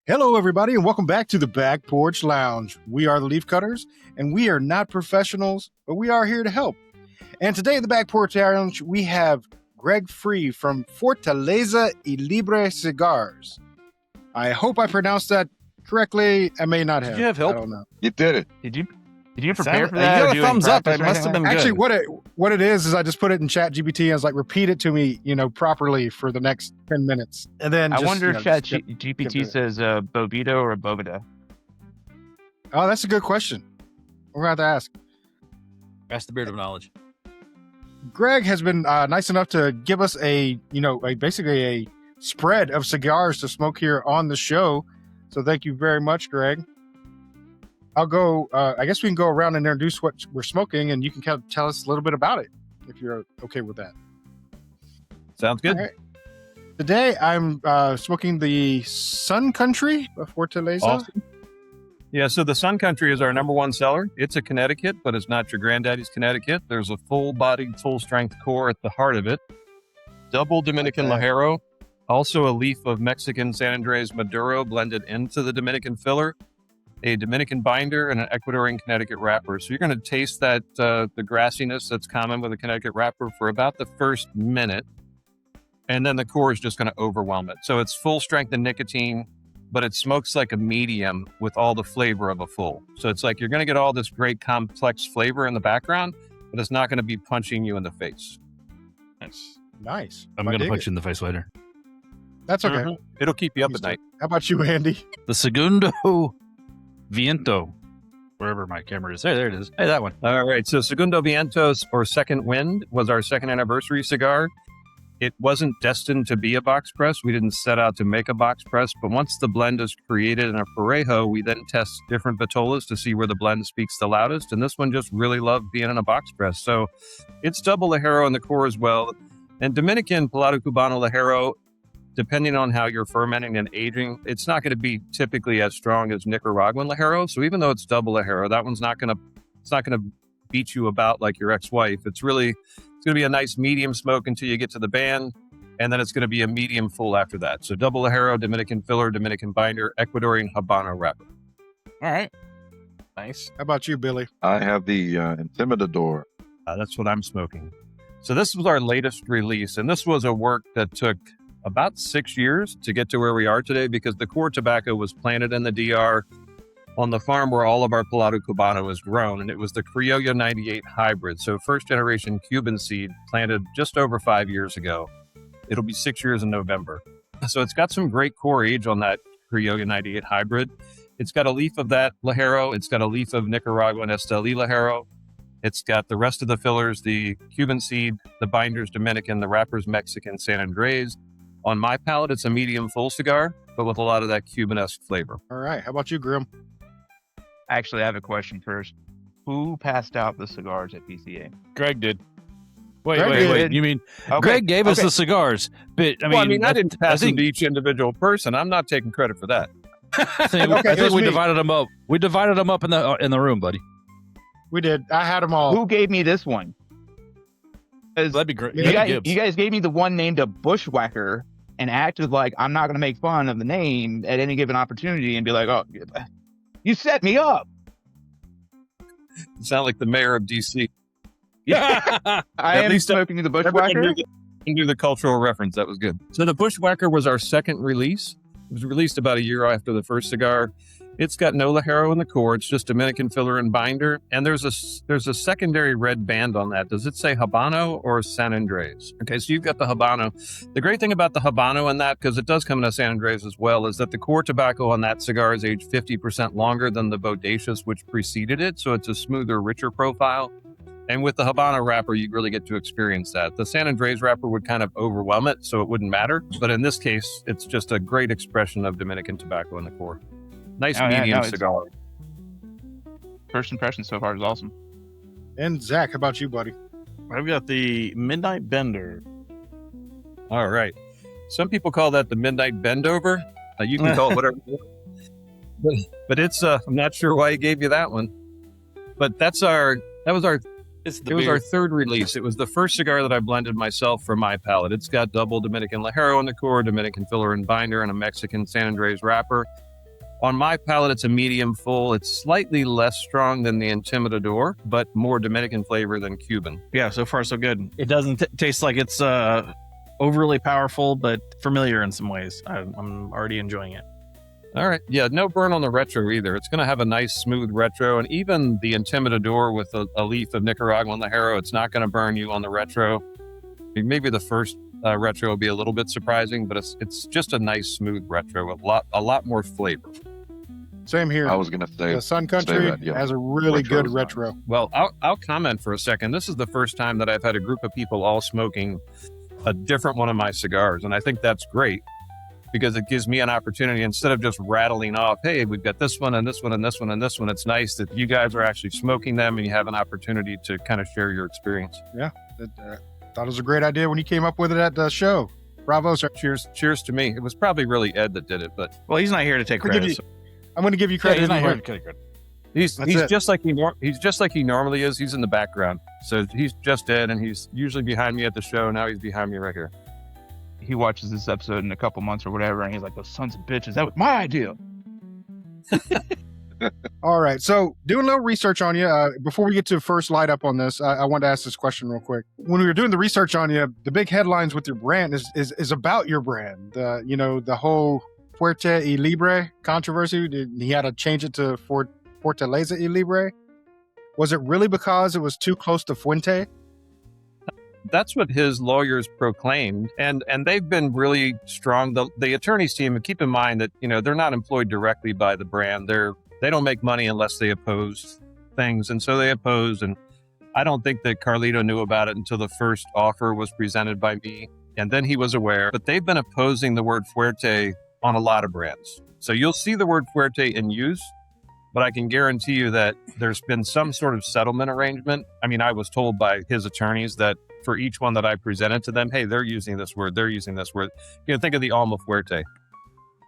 Hello, everybody, and welcome back to the Back Porch Lounge. We are the Leaf Cutters, and we are not professionals, but we are here to help. And today in the Back Porch Lounge, we have Greg Free from Fortaleza y Libre Cigars. I hope I pronounced that correctly. I may not have. Did you have help? I don't know. You did it. Did you prepare for that? You got a thumbs up. It must have been good. Actually, what it is I just put it in Chat GPT. I was like, repeat it to me, properly for the next 10 minutes. And then I wonder if Chat GPT says Bovito or Bovida. Oh, that's a good question. We're going to have to ask. Ask the beard of knowledge. Greg has been nice enough to give us basically a spread of cigars to smoke here on the show. So thank you very much, Greg. I'll go, I guess we can go around and introduce what we're smoking, and you can kind of tell us a little bit about it, if you're okay with that. Sounds good. Right. Today, I'm smoking the Sun Country of Fortaleza. Awesome. Yeah, so the Sun Country is our number one seller. It's a Connecticut, but it's not your granddaddy's Connecticut. There's a full-bodied, full-strength core at the heart of it. Double Dominican Ligero, also a leaf of Mexican San Andres Maduro blended into the Dominican filler, a Dominican binder, and an Ecuadorian Connecticut wrapper. So you're going to taste that the grassiness that's common with a Connecticut wrapper for about the first minute, and then the core is just going to overwhelm it. So it's full strength and nicotine, but it smokes like a medium with all the flavor of a full. So it's like you're going to get all this great complex flavor in the background, but it's not going to be punching you in the face. Nice. I'm going to punch you in the face later. That's okay. Mm-hmm. It'll keep you up at night. How about you, Andy? The Segundo Viento, wherever my camera is. There it is. Hey, that one. All right. So Segundo Vientos, or Second Wind, was our second anniversary cigar. It wasn't destined to be a box press. We didn't set out to make a box press, but once the blend is created in a Parejo, we then test different vitolas to see where the blend speaks the loudest. And this one just really loved being in a box press. So it's double Ligero in the core as well. And Dominican Pelado Cubano Ligero, depending on how you're fermenting and aging, it's not going to be typically as strong as Nicaraguan Ligero. So even though it's double Ligero, that one's not going to beat you about like your ex-wife. It's going to be a nice medium smoke until you get to the band, and then it's going to be a medium full after that. So double Ligero, Dominican filler, Dominican binder, Ecuadorian Habano wrapper. All right. Nice. How about you, Billy? I have the Intimidador. That's what I'm smoking. So this was our latest release, and this was a work that took about 6 years to get to where we are today, because the core tobacco was planted in the DR on the farm where all of our Pelado Cubano is grown, and it was the Criollo 98 hybrid. So first generation Cuban seed planted just over 5 years ago. It'll be 6 years in November. So it's got some great core age on that Criollo 98 hybrid. It's got a leaf of that Ligero. It's got a leaf of Nicaraguan Esteli Ligero. It's got the rest of the fillers, the Cuban seed, the binders Dominican, the wrappers Mexican San Andres. On my palate, it's a medium full cigar, but with a lot of that Cuban-esque flavor. All right. How about you, Grim? Actually, I have a question first. Who passed out the cigars at PCA? Greg did. Wait. You mean Greg gave us the cigars? But I didn't pass them to each individual person. I'm not taking credit for that. I think we divided them up. We divided them up in the room, buddy. We did. I had them all. Who gave me this one? That'd be great. You guys gave me the one named a Bushwhacker and acted like I'm not going to make fun of the name at any given opportunity and be like, oh, you set me up. You sound like the mayor of D.C. Yeah, I am smoking the Bushwhacker. Can do the cultural reference. That was good. So the Bushwhacker was our second release. It was released about a year after the first cigar. It's got no Ligero in the core. It's just Dominican filler and binder. And there's a secondary red band on that. Does it say Habano or San Andres? Okay, so you've got the Habano. The great thing about the Habano in that, because it does come in a San Andres as well, is that the core tobacco on that cigar is aged 50% longer than the Bodacious, which preceded it. So it's a smoother, richer profile. And with the Habano wrapper, you really get to experience that. The San Andres wrapper would kind of overwhelm it, so it wouldn't matter. But in this case, it's just a great expression of Dominican tobacco in the core. Nice medium cigar. First impression so far is awesome. And Zach, how about you, buddy? I've got the Midnight Bender. All right. Some people call that the Midnight Bendover. You can call it whatever you want. But it's, I'm not sure why he gave you that one. But that was our third release. It was the first cigar that I blended myself for my palate. It's got double Dominican Ligero in the core, Dominican filler and binder, and a Mexican San Andres wrapper. On my palate, it's a medium full. It's slightly less strong than the Intimidador, but more Dominican flavor than Cuban. Yeah, so far so good. It doesn't taste like it's overly powerful, but familiar in some ways. I'm already enjoying it. All right. Yeah, no burn on the retro either. It's going to have a nice, smooth retro. And even the Intimidador with a leaf of Nicaraguan Ligero, it's not going to burn you on the retro. Maybe the first retro will be a little bit surprising, but it's just a nice, smooth retro. A lot more flavor. Same here. I was going to say The Sun Country that, yeah. has a really Retro good is retro. Well, I'll comment for a second. This is the first time that I've had a group of people all smoking a different one of my cigars. And I think that's great because it gives me an opportunity instead of just rattling off, hey, we've got this one and this one and this one and this one. It's nice that you guys are actually smoking them and you have an opportunity to kind of share your experience. Yeah. Thought it was a great idea when you came up with it at the show. Bravo, sir. Cheers to me. It was probably really Ed that did it, but Well, he's not here to take credit. So I'm going to give you yeah, credit. he's not here anyway. to take credit. he's That's it. just like he's just like he normally is. He's in the background. So he's just Ed and he's usually behind me at the show. Now he's behind me right here. He watches this episode in a couple months or whatever, and he's like, "Those sons of bitches! That was my idea." All right. So doing a little research on you, before we get to first light up on this, I wanted to ask this question real quick. When we were doing the research on you, the big headlines with your brand is about your brand. The whole Fortaleza y Libre controversy. He had to change it to Fortaleza y Libre. Was it really because it was too close to Fuente? That's what his lawyers proclaimed, and they've been really strong. The attorneys team, keep in mind that they're not employed directly by the brand. They don't make money unless they oppose things, and so they opposed. And I don't think that Carlito knew about it until the first offer was presented by me, and then he was aware. But they've been opposing the word fuerte on a lot of brands, so you'll see the word fuerte in use. But I can guarantee you that there's been some sort of settlement arrangement. I mean, I was told by his attorneys that for each one that I presented to them, hey, they're using this word, they're using this word. Think of the alma fuerte.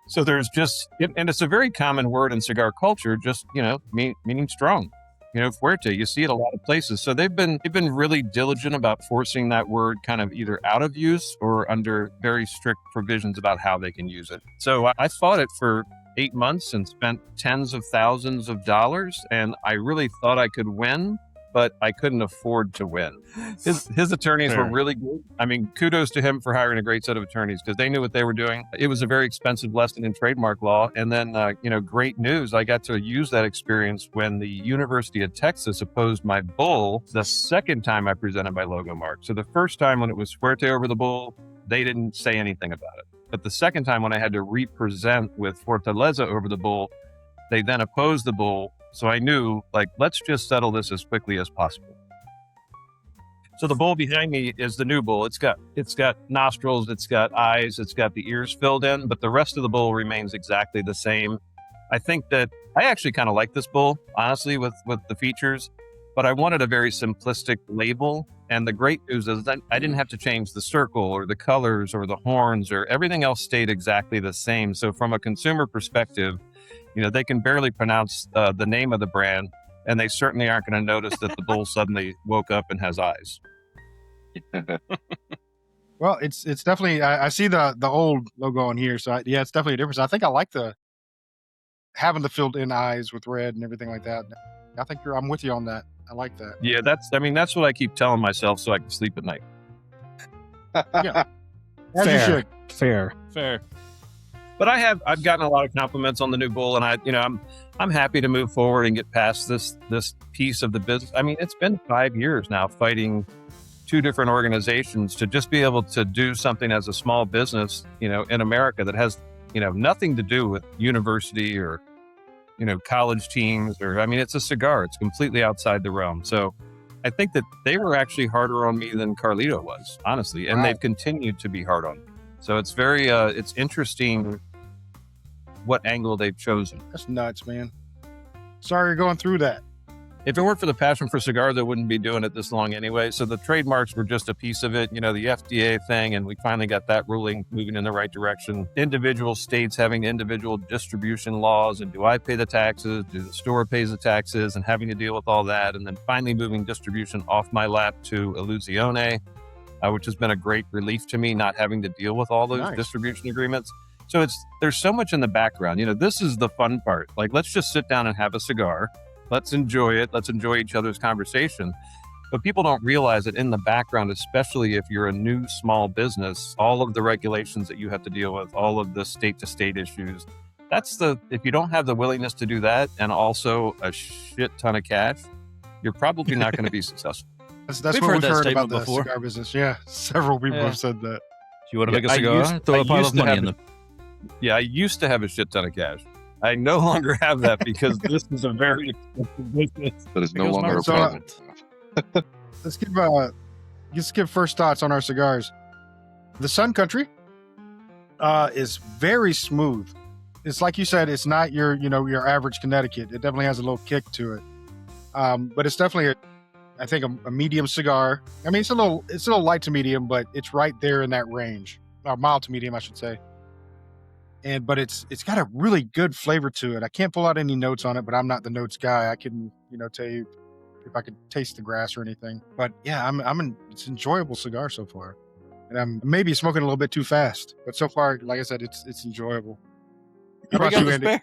So there's just, and it's a very common word in cigar culture, just, meaning strong. Fuerte, you see it a lot of places. So they've been really diligent about forcing that word kind of either out of use or under very strict provisions about how they can use it. So I fought it for 8 months and spent tens of thousands of dollars, and I really thought I could win, but I couldn't afford to win. His attorneys were really good. I mean, kudos to him for hiring a great set of attorneys because they knew what they were doing. It was a very expensive lesson in trademark law. And then, great news. I got to use that experience when the University of Texas opposed my bull the second time I presented my logo mark. So the first time when it was Fuerte over the bull, they didn't say anything about it. But the second time when I had to represent with Fortaleza over the bull, they then opposed the bull. So I knew, let's just settle this as quickly as possible. So the bull behind me is the new bull. It's got nostrils, it's got eyes, it's got the ears filled in, but the rest of the bull remains exactly the same. I think that I actually kind of like this bull, honestly, with the features, but I wanted a very simplistic label. And the great news is that I didn't have to change the circle or the colors or the horns or everything else stayed exactly the same. So from a consumer perspective, they can barely pronounce the name of the brand, and they certainly aren't going to notice that the bull suddenly woke up and has eyes. Well, it's definitely, I see the old logo on here. So it's definitely a difference. I think I like having the filled in eyes with red and everything like that. I think I'm with you on that. I like that. Yeah, that's what I keep telling myself so I can sleep at night. Yeah. As you should. Fair. But I've gotten a lot of compliments on the new bull, and I'm happy to move forward and get past this piece of the business. I mean, it's been 5 years now fighting 2 different organizations to just be able to do something as a small business, in America that has, nothing to do with university or, college teams it's a cigar. It's completely outside the realm. So I think that they were actually harder on me than Carlito was, honestly, and they've continued to be hard on me. So it's very, it's interesting what angle they've chosen. That's nuts, man. Sorry you're going through that. If it weren't for the passion for cigars, I wouldn't be doing it this long anyway. So the trademarks were just a piece of it, the FDA thing, and we finally got that ruling moving in the right direction. Individual states having individual distribution laws, and do I pay the taxes? Do the store pays the taxes? And having to deal with all that. And then finally moving distribution off my lap to Illusione, which has been a great relief to me, not having to deal with all those distribution agreements. So there's so much in the background. This is the fun part. Like, let's just sit down and have a cigar. Let's enjoy it. Let's enjoy each other's conversation. But people don't realize that in the background, especially if you're a new small business, all of the regulations that you have to deal with, all of the state to state issues, if you don't have the willingness to do that and also a shit ton of cash, you're probably not going to be successful. That's what we've heard about the cigar business. Yeah, several people have said that. Do you want to make a cigar? Throw a pile of money in them. Yeah, I used to have a shit ton of cash. I no longer have that because this is a very expensive business. That is no longer a problem. Let's give first thoughts on our cigars. The Sun Country is very smooth. It's like you said, it's not your average Connecticut. It definitely has a little kick to it. But it's definitely a medium cigar. I mean, it's a little light to medium, but it's right there in that range. Or mild to medium, I should say. But it's got a really good flavor to it. I can't pull out any notes on it, but I'm not the notes guy. I can tell you if I could taste the grass or anything. But yeah, it's an enjoyable cigar so far. And I'm maybe smoking a little bit too fast, but so far, like I said, it's enjoyable. How about you, Andy?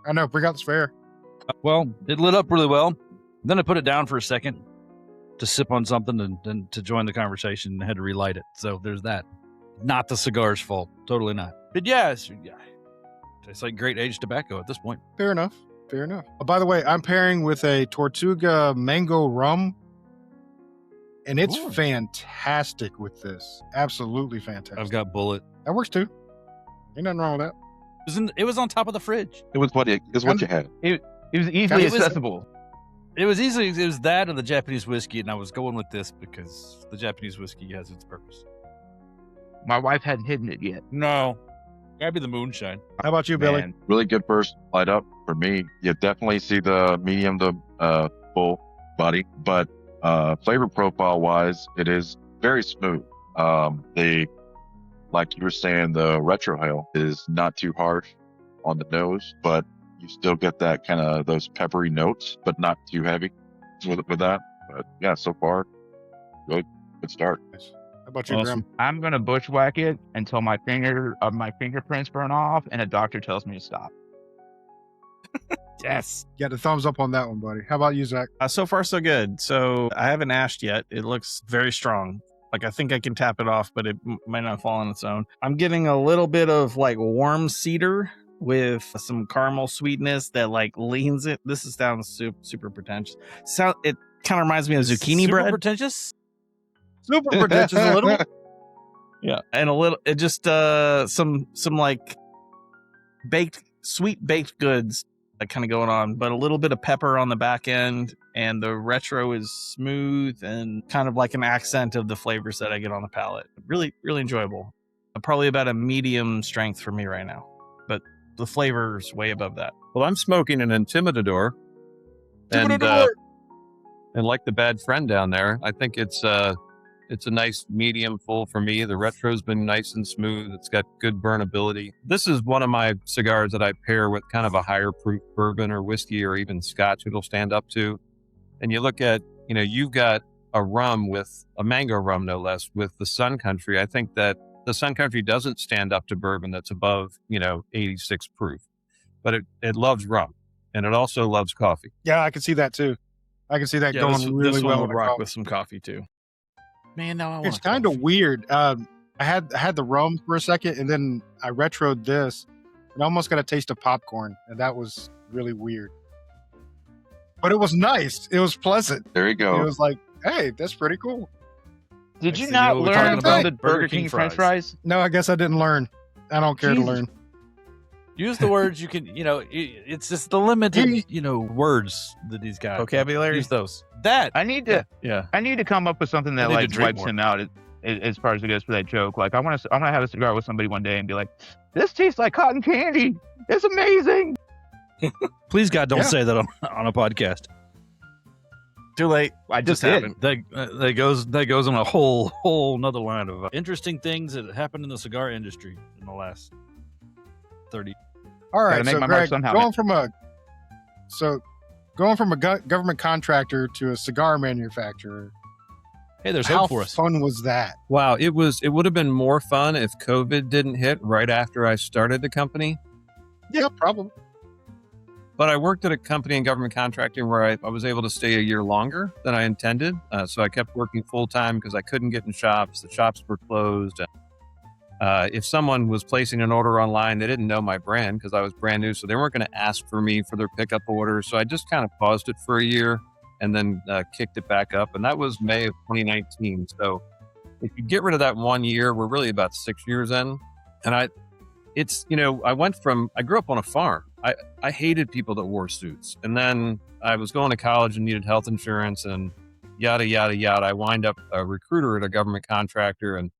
I know, bring out the spare. Well, it lit up really well. Then I put it down for a second to sip on something and to join the conversation and had to relight it. So there's that. Not the cigar's fault. Totally not. But yeah, it's like great aged tobacco at this point. Fair enough. Oh, by the way, I'm pairing with a Tortuga mango rum, and it's fantastic with this. Absolutely fantastic. I've got Bullet. That works too. Ain't nothing wrong with that. It was on top of the fridge. It was what you had. It was easily accessible. It was that and the Japanese whiskey, and I was going with this because the Japanese whiskey has its purpose. My wife hadn't hidden it yet. No. Gotta be the moonshine. How about you, Billy? Really good first light up for me. You definitely see the medium to full body, but flavor profile wise, it is very smooth. Like you were saying, the retrohale is not too harsh on the nose, but you still get that kind of those peppery notes, but not too heavy with that. But yeah, so far, good start. How about you, Graham? I'm gonna bushwhack it until my fingerprints burn off and a doctor tells me to stop. Yes. Got the thumbs up on that one, buddy. How about you, Zach? So far, so good. So I haven't ashed yet. It looks very strong. Like, I think I can tap it off, but it might not fall on its own. I'm getting a little bit of like warm cedar with some caramel sweetness that like leans it. This is sounds super pretentious. It kind of reminds me of zucchini bread. Pretentious? Super pretentious a little. Yeah. And a little, it just, some like sweet baked goods kind of going on, but a little bit of pepper on the back end, and the retro is smooth and kind of like an accent of the flavors that I get on the palate. Really, really enjoyable. Probably about a medium strength for me right now, but the flavor's way above that. Well, I'm smoking an Intimidador. And like the bad friend down there, I think it's a nice medium full for me. The retro's been nice and smooth. It's got good burnability. This is one of my cigars that I pair with kind of a higher proof bourbon or whiskey or even scotch it'll stand up to. And you look at, you've got a rum with a mango rum, no less, with the Sun Country. I think that the Sun Country doesn't stand up to bourbon that's above, 86 proof, but it loves rum, and it also loves coffee. Yeah, I can see that too. I can see that going really this well would with rock coffee. with some coffee too. Man, now I want It's kind of weird. I had the rum for a second, and then I retroed this, and I almost got a taste of popcorn, and that was really weird. But it was nice. It was pleasant. There you go. It was like, hey, that's pretty cool. Did you see not what we're learn talking from about. the Burger King French fries? No, I guess I didn't learn. I don't care to learn. Use the words you can, it's just the limited, words that he's got. Vocabulary? Use those. That. I need to Yeah. I need to come up with something that I need to like drink wipes more. him out as far as it goes for that joke. Like I'm gonna have a cigar with somebody one day and be like, this tastes like cotton candy. It's amazing. Please, God, don't Yeah. say that on a podcast. Too late. I Just did. happened. That goes on a whole another line of interesting things that happened in the cigar industry in the last 30. All right, Gotta make so my mark Greg, somehow, going from a government contractor to a cigar manufacturer, Hey, there's How hope for us. fun was that? Wow, it would have been more fun if COVID didn't hit right after I started the company. Yeah, probably. But I worked at a company in government contracting where I was able to stay a year longer than I intended. So I kept working full time because I couldn't get in shops. The shops were closed. If someone was placing an order online, they didn't know my brand because I was brand new. So they weren't going to ask for me for their pickup order. So I just kind of paused it for a year and then kicked it back up. And that was May of 2019. So if you get rid of that 1 year, we're really about 6 years in. And I grew up on a farm. I hated people that wore suits. And then I was going to college and needed health insurance and yada, yada, yada. I wind up a recruiter at a government contractor and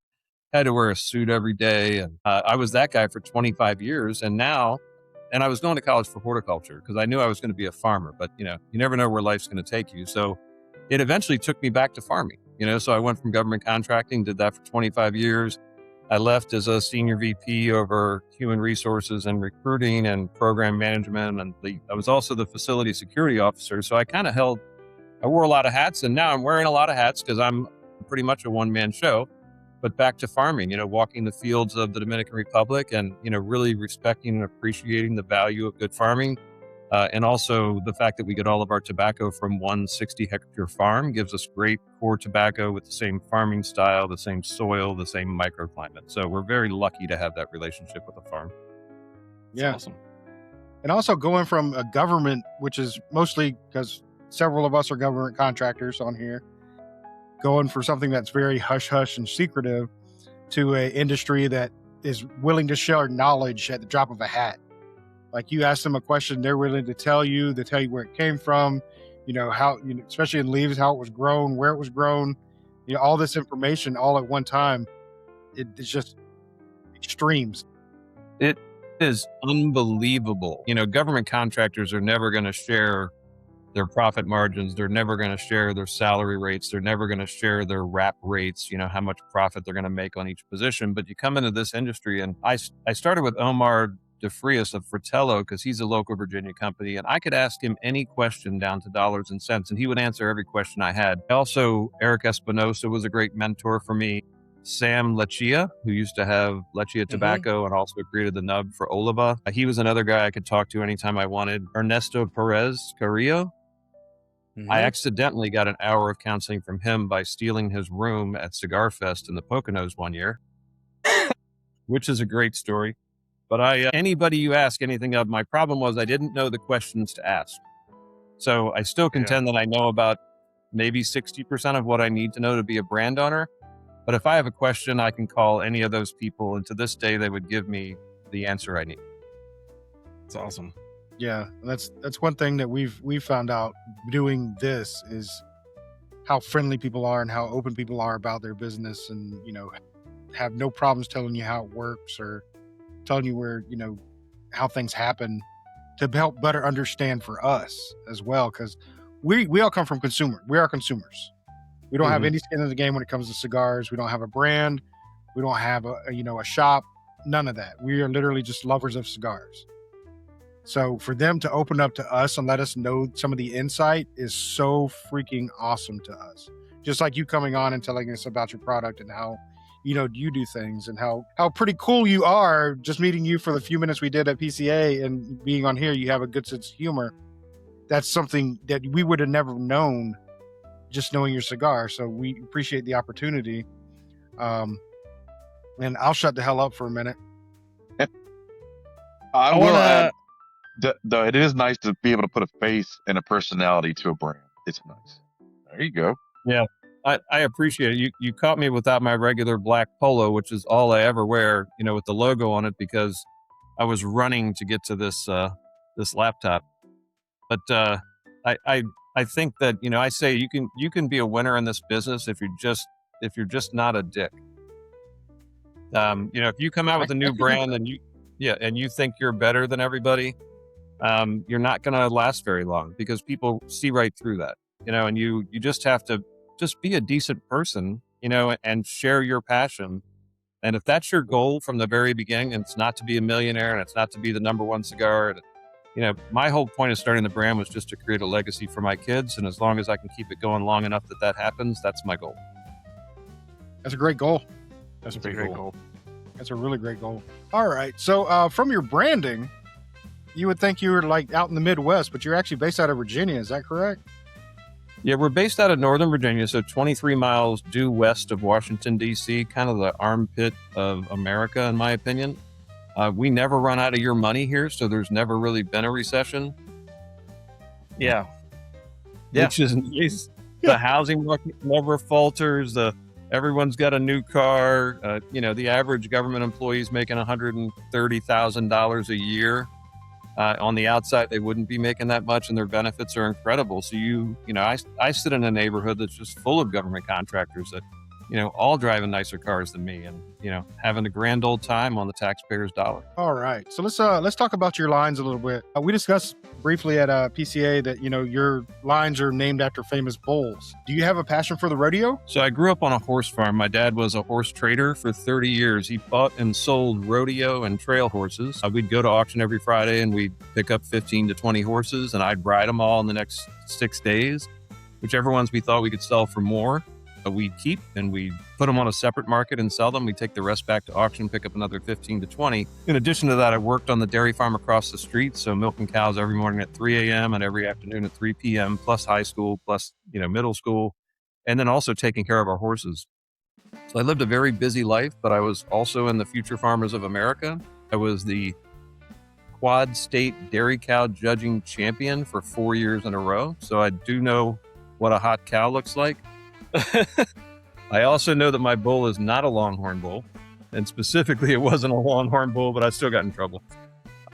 had to wear a suit every day. And I was that guy for 25 years. And I was going to college for horticulture because I knew I was going to be a farmer. But, you never know where life's going to take you. So it eventually took me back to farming, so I went from government contracting, did that for 25 years. I left as a senior VP over human resources and recruiting and program management. And I was also the facility security officer. So I wore a lot of hats, and now I'm wearing a lot of hats because I'm pretty much a one-man show. But back to farming, walking the fields of the Dominican Republic and, really respecting and appreciating the value of good farming. And also the fact that we get all of our tobacco from one 60-hectare farm gives us great core tobacco with the same farming style, the same soil, the same microclimate. So we're very lucky to have that relationship with the farm. Yeah. Awesome. And also going from a government, which is mostly because several of us are government contractors on here, going for something that's very hush-hush and secretive to an industry that is willing to share knowledge at the drop of a hat. Like you ask them a question, they're willing to tell you where it came from, how, especially in leaves, how it was grown, where it was grown, all this information all at one time. It's just extremes. It is unbelievable. Government contractors are never going to share their profit margins. They're never going to share their salary rates. They're never going to share their wrap rates, how much profit they're going to make on each position. But you come into this industry, and I started with Omar DeFrias of Fratello because he's a local Virginia company, and I could ask him any question down to dollars and cents, and he would answer every question I had. Also, Eric Espinosa was a great mentor for me. Sam Lechia, who used to have Lechia Tobacco and also created the nub for Oliva. He was another guy I could talk to anytime I wanted. Ernesto Perez Carrillo. I accidentally got an hour of counseling from him by stealing his room at Cigar Fest in the Poconos one year, which is a great story. But anybody you ask anything of, my problem was I didn't know the questions to ask. So I still contend that I know about maybe 60% of what I need to know to be a brand owner. But if I have a question, I can call any of those people. And to this day, they would give me the answer I need. It's awesome. Yeah, that's one thing that we've found out doing this is how friendly people are and how open people are about their business, and have no problems telling you how it works or telling you where how things happen to help better understand for us as well, because we all come from consumer. We are consumers. We don't have any skin in the game when it comes to cigars. We don't have a brand. We don't have a shop. None of that. We are literally just lovers of cigars. So for them to open up to us and let us know some of the insight is so freaking awesome to us. Just like you coming on and telling us about your product and how, you do things and how pretty cool you are. Just meeting you for the few minutes we did at PCA and being on here, you have a good sense of humor. That's something that we would have never known just knowing your cigar. So we appreciate the opportunity. And I'll shut the hell up for a minute. I will add, though, it is nice to be able to put a face and a personality to a brand. It's nice. There you go. Yeah, I appreciate it. You caught me without my regular black polo, which is all I ever wear, with the logo on it, because I was running to get to this laptop. But I think that I say you can be a winner in this business if you're just not a dick. If you come out with a new brand and you think you're better than everybody, you're not going to last very long because people see right through that, and you just have to just be a decent person, and share your passion. And if that's your goal from the very beginning, and it's not to be a millionaire and it's not to be the number one cigar, my whole point of starting the brand was just to create a legacy for my kids. And as long as I can keep it going long enough that happens, that's my goal. That's a great goal. That's a It's a great goal. That's a really great goal. All right. So from your branding, you would think you were like out in the Midwest, but you're actually based out of Virginia. Is that correct? Yeah, we're based out of Northern Virginia, so 23 miles due west of Washington, D.C., kind of the armpit of America, in my opinion. We never run out of your money here, so there's never really been a recession. Yeah. Yeah. Which is nice. The housing market never falters. Everyone's got a new car. The average government employee is making $130,000 a year. On the outside, they wouldn't be making that much, and their benefits are incredible. So I sit in a neighborhood that's just full of government contractors that, all driving nicer cars than me, and having a grand old time on the taxpayer's dollar. All right. So let's talk about your lines a little bit. We discussed briefly at PCA that your lines are named after famous bulls. Do you have a passion for the rodeo? So I grew up on a horse farm. My dad was a horse trader for 30 years. He bought and sold rodeo and trail horses. We'd go to auction every Friday and we'd pick up 15 to 20 horses, and I'd ride them all in the next 6 days, whichever ones we thought we could sell for more. We'd keep, and we'd put them on a separate market and sell them. We'd take the rest back to auction, pick up another 15 to 20. In addition to that, I worked on the dairy farm across the street, so milking cows every morning at 3 a.m. and every afternoon at 3 p.m., plus high school, plus middle school, and then also taking care of our horses. So I lived a very busy life, but I was also in the Future Farmers of America. I was the Quad State Dairy Cow Judging Champion for 4 years in a row, so I do know what a hot cow looks like. I also know that my bull is not a longhorn bull, and specifically it wasn't a longhorn bull, but I still got in trouble.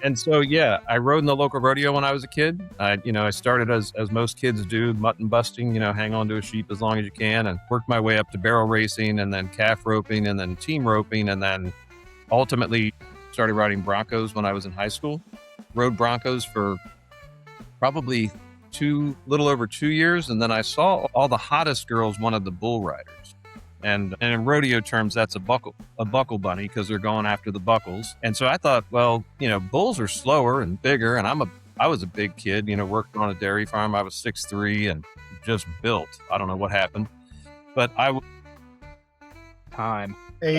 And so, yeah, I rode in the local rodeo when I was a kid. I started as most kids do, mutton busting, hang on to a sheep as long as you can, and worked my way up to barrel racing, and then calf roping, and then team roping, and then ultimately started riding broncos when I was in high school. Rode broncos for probably little over 2 years, and then I saw all the hottest girls wanted the bull riders, and in rodeo terms, that's a buckle bunny, because they're going after the buckles. And so I thought, well, bulls are slower and bigger, and I was a big kid, worked on a dairy farm. I was 6'3" and just built. I don't know what happened, but I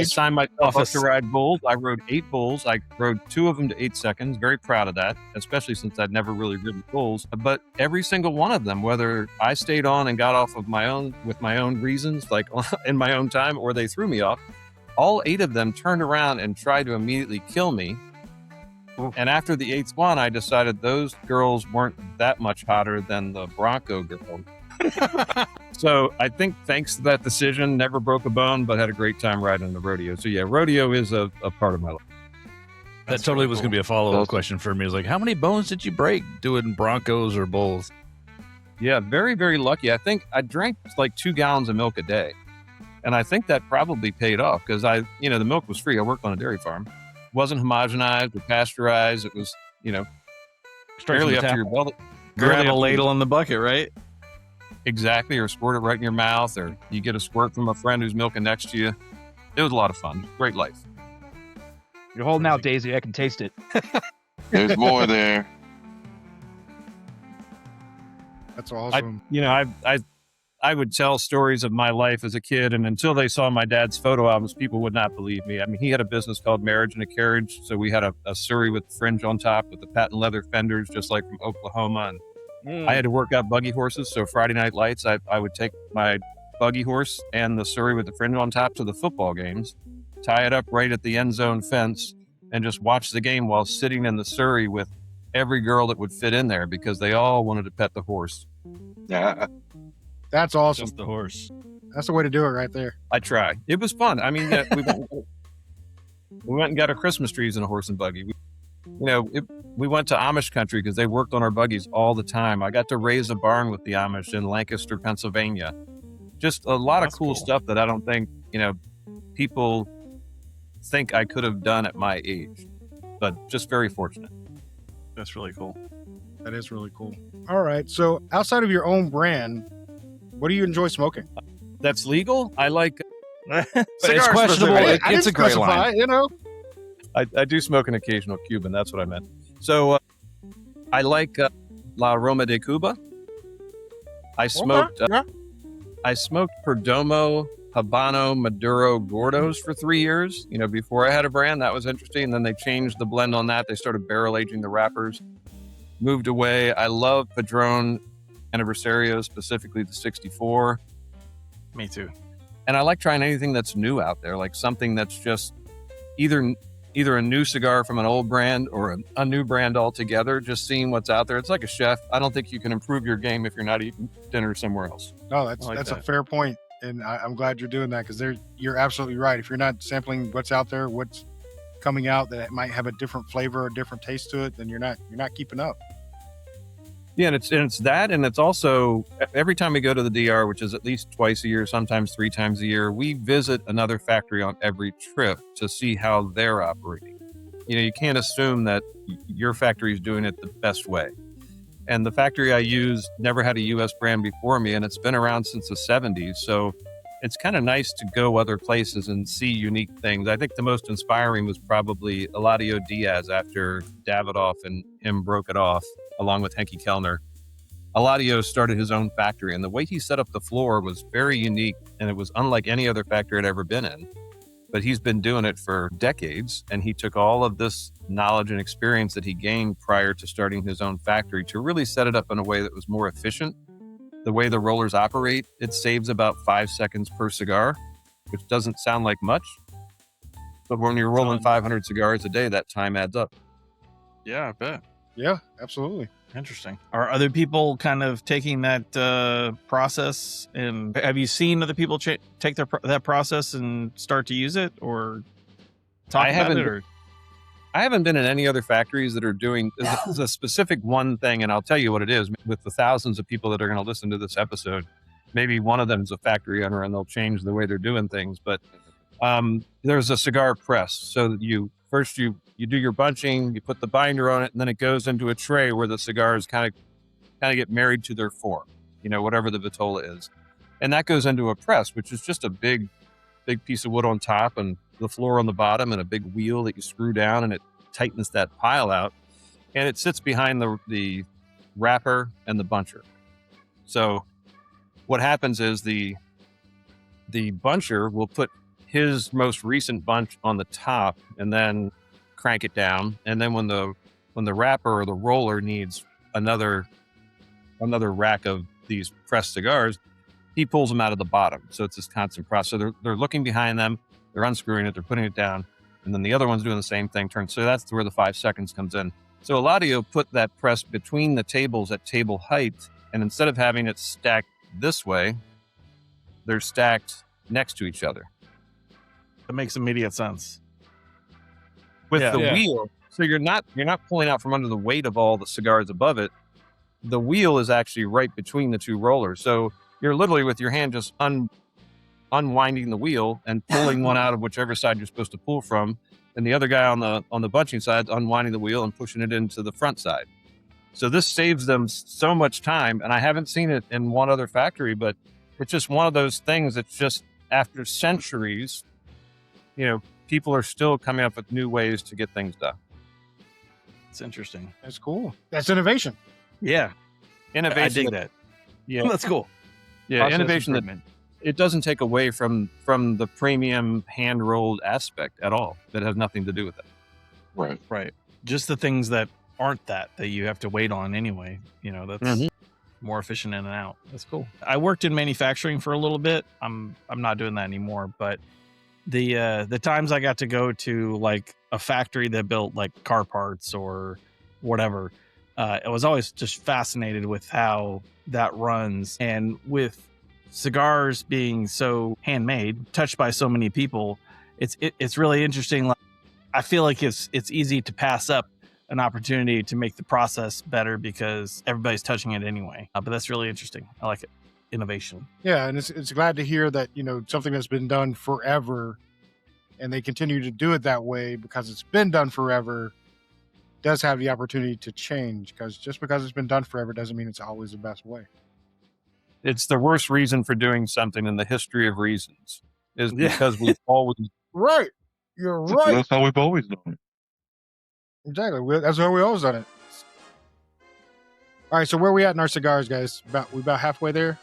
signed myself up to ride bulls. I rode 8 bulls. I rode 2 of them to 8 seconds. Very proud of that, especially since I'd never really ridden bulls. But every single one of them, whether I stayed on and got off of my own with my own reasons, like in my own time, or they threw me off, all 8 of them turned around and tried to immediately kill me. Oof. And after the 8th one, I decided those girls weren't that much hotter than the Bronco girl. So I think thanks to that decision, never broke a bone, but had a great time riding the rodeo. So yeah, rodeo is a part of my life. That totally was going to be a follow-up question for me. It was like, how many bones did you break doing broncos or bulls? Yeah, very, very lucky. I think I drank like 2 gallons of milk a day. And I think that probably paid off because the milk was free. I worked on a dairy farm. It wasn't homogenized or pasteurized. It was, Straight up to your belly. Grab a ladle in the bucket, right? Exactly, or squirt it right in your mouth, or you get a squirt from a friend who's milking next to you. It was a lot of fun. Great life. You're holding out, Daisy. I can taste it. There's more there. That's awesome. I would tell stories of my life as a kid, and until they saw my dad's photo albums, people would not believe me. I mean, he had a business called Marriage and a Carriage, so we had a Surrey with fringe on top with the patent leather fenders, just like from Oklahoma, and I had to work out buggy horses, so Friday night lights, I would take my buggy horse and the Surrey with the fringe on top to the football games, tie it up right at the end zone fence, and just watch the game while sitting in the Surrey with every girl that would fit in there because they all wanted to pet the horse. Yeah. That's awesome. Just the horse. That's the way to do it right there. I try. It was fun. I mean, we went and got our Christmas trees in a horse and buggy. We went to Amish country because they worked on our buggies all the time. I got to raise a barn with the Amish in Lancaster, Pennsylvania. Just a lot of cool stuff that I don't think, people think I could have done at my age, but just very fortunate. That's really cool. That is really cool. All right. So outside of your own brand, what do you enjoy smoking? That's legal. I like It's questionable. It's a gray line. I do smoke an occasional Cuban. That's what I meant. So I like La Roma de Cuba. I smoked Perdomo Habano Maduro Gordos for 3 years. Before I had a brand, that was interesting. And then they changed the blend on that. They started barrel aging the wrappers, moved away. I love Padron Aniversario, specifically the 64. Me too. And I like trying anything that's new out there, like something that's just either a new cigar from an old brand or a new brand altogether, just seeing what's out there. It's like a chef. I don't think you can improve your game if you're not eating dinner somewhere else. No, that's a fair point. And I'm glad you're doing that, because you're absolutely right. If you're not sampling what's out there, what's coming out that might have a different flavor or different taste to it, then you're not keeping up. Yeah, and it's that, and it's also every time we go to the DR, which is at least twice a year, sometimes 3 times a year, we visit another factory on every trip to see how they're operating. You can't assume that your factory is doing it the best way. And the factory I use never had a U.S. brand before me, and it's been around since the 70s. So it's kind of nice to go other places and see unique things. I think the most inspiring was probably Eladio Diaz after Davidoff and him broke it off, along with Henke Kellner. Eladio started his own factory, and the way he set up the floor was very unique, and it was unlike any other factory I'd ever been in. But he's been doing it for decades, and he took all of this knowledge and experience that he gained prior to starting his own factory to really set it up in a way that was more efficient. The way the rollers operate, it saves about 5 seconds per cigar, which doesn't sound like much. But when you're rolling 500 cigars a day, that time adds up. Yeah, I bet. Yeah, absolutely. Interesting. Are other people kind of taking that process, and have you seen other people take that process and start to use it, or talk about it? Or? I haven't been in any other factories that are doing there's a specific one thing, and I'll tell you what it is. With the thousands of people that are going to listen to this episode, maybe one of them is a factory owner and they'll change the way they're doing things. But there's a cigar press. So that you do your bunching, you put the binder on it, and then it goes into a tray where the cigars kind of get married to their form, whatever the vitola is. And that goes into a press, which is just a big piece of wood on top and the floor on the bottom and a big wheel that you screw down, and it tightens that pile out. And it sits behind the wrapper and the buncher. So what happens is the buncher will put his most recent bunch on the top and then crank it down. And then when the wrapper or the roller needs another rack of these pressed cigars, he pulls them out of the bottom. So it's this constant process. So they're looking behind them, they're unscrewing it, they're putting it down, and then the other one's doing the same thing. So that's where the 5 seconds comes in. So Eladio put that press between the tables at table height, and instead of having it stacked this way, they're stacked next to each other. That makes immediate sense. With the wheel, so you're not pulling out from under the weight of all the cigars above it. The wheel is actually right between the two rollers. So you're literally with your hand just unwinding the wheel and pulling one out of whichever side you're supposed to pull from, and the other guy on the bunching side unwinding the wheel and pushing it into the front side. So this saves them so much time, and I haven't seen it in one other factory, but it's just one of those things that's just after centuries, people are still coming up with new ways to get things done. It's interesting. That's cool. That's innovation. Yeah. Innovation. I dig that. Yeah. Well, that's cool. Yeah. Process Innovation that improvement. it doesn't take away from the premium hand rolled aspect at all. That has nothing to do with it. Right. Right. Just the things that aren't that you have to wait on anyway. That's more efficient in and out. That's cool. I worked in manufacturing for a little bit. I'm not doing that anymore, but the times I got to go to like a factory that built like car parts or whatever, I was always just fascinated with how that runs. And with cigars being so handmade, touched by so many people, it's really interesting. Like, I feel like it's easy to pass up an opportunity to make the process better because everybody's touching it anyway. But that's really interesting. I like it. Innovation. Yeah, and it's glad to hear that something that's been done forever, and they continue to do it that way because it's been done forever, does have the opportunity to change. Because just because it's been done forever doesn't mean it's always the best way. It's the worst reason for doing something in the history of reasons is because we've always Right. You're right. That's how we've always done it. Exactly. That's how we always done it. All right. So where are we at in our cigars, guys? We about halfway there.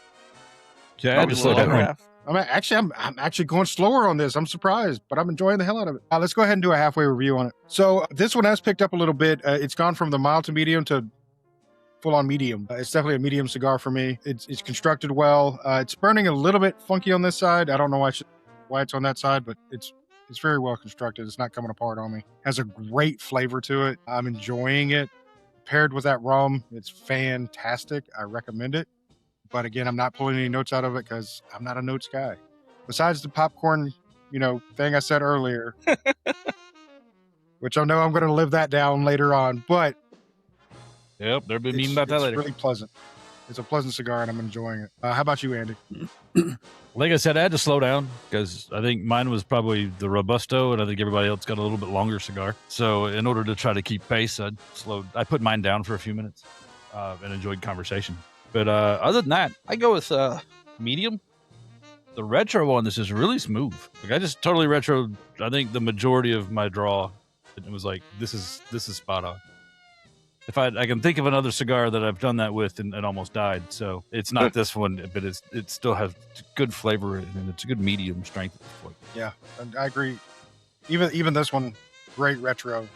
Yeah, Probably just a little like over half. I'm actually going slower on this. I'm surprised, but I'm enjoying the hell out of it. Let's go ahead and do a halfway review on it. So this one has picked up a little bit. It's gone from the mild to medium to full on medium. It's definitely a medium cigar for me. It's constructed well. It's burning a little bit funky on this side. I don't know why it's on that side, but it's very well constructed. It's not coming apart on me. Has a great flavor to it. I'm enjoying it. Paired with that rum, it's fantastic. I recommend it. But again, I'm not pulling any notes out of it because I'm not a notes guy. Besides the popcorn, thing I said earlier, which I know I'm going to live that down later on. But Yep, they'll be mean about that it's later. really pleasant. It's a pleasant cigar, and I'm enjoying it. How about you, Andy? Like I said, I had to slow down because I think mine was probably the Robusto, and I think everybody else got a little bit longer cigar. So in order to try to keep pace, I put mine down for a few minutes and enjoyed conversation. But other than that, I go with medium. The retro on this is really smooth. Like I just totally retro. I think the majority of my draw, it was like this is spot on. If I can think of another cigar that I've done that with and almost died. So it's not this one, but it still has good flavor and it's a good medium strength. Yeah, I agree. Even this one, great retro.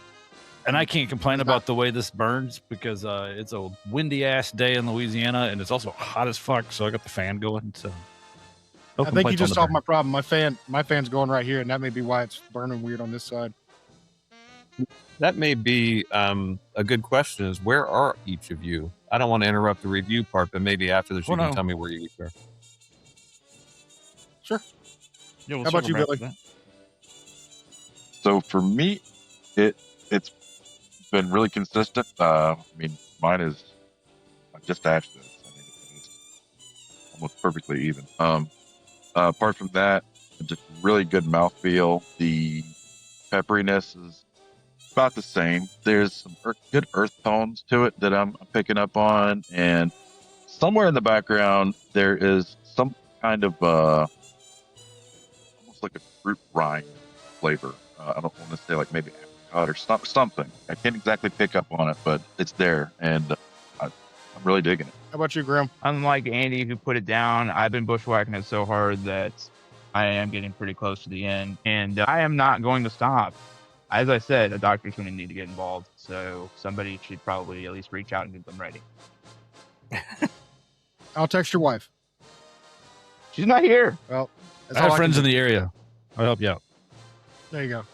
And I can't complain about the way this burns because it's a windy ass day in Louisiana and it's also hot as fuck. So I got the fan going. So no I think you complaints on just the solved burn. my problem. My fan's going right here, and that may be why it's burning weird on this side. That may be a good question is where are each of you? I don't want to interrupt the review part, but maybe after this, you can tell me where you each are. Sure. Yeah, we'll How about you, circle back Billy? to that. So for me, it's been really consistent. Mine is I just ashed this. It's almost perfectly even. Apart from that, just really good mouthfeel. The pepperiness is about the same. There's some good earth tones to it that I'm picking up on, and somewhere in the background there is some kind of almost like a fruit rind flavor. I don't want to say like maybe apricot or something. I can't exactly pick up on it, but it's there, and I'm really digging it. How about you, Graham? Unlike Andy, who put it down, I've been bushwhacking it so hard that I am getting pretty close to the end, and I am not going to stop. As I said, a doctor's going to need to get involved, so somebody should probably at least reach out and get them ready. I'll text your wife. She's not here. Well, I have friends in the area. I'll help you out. There you go.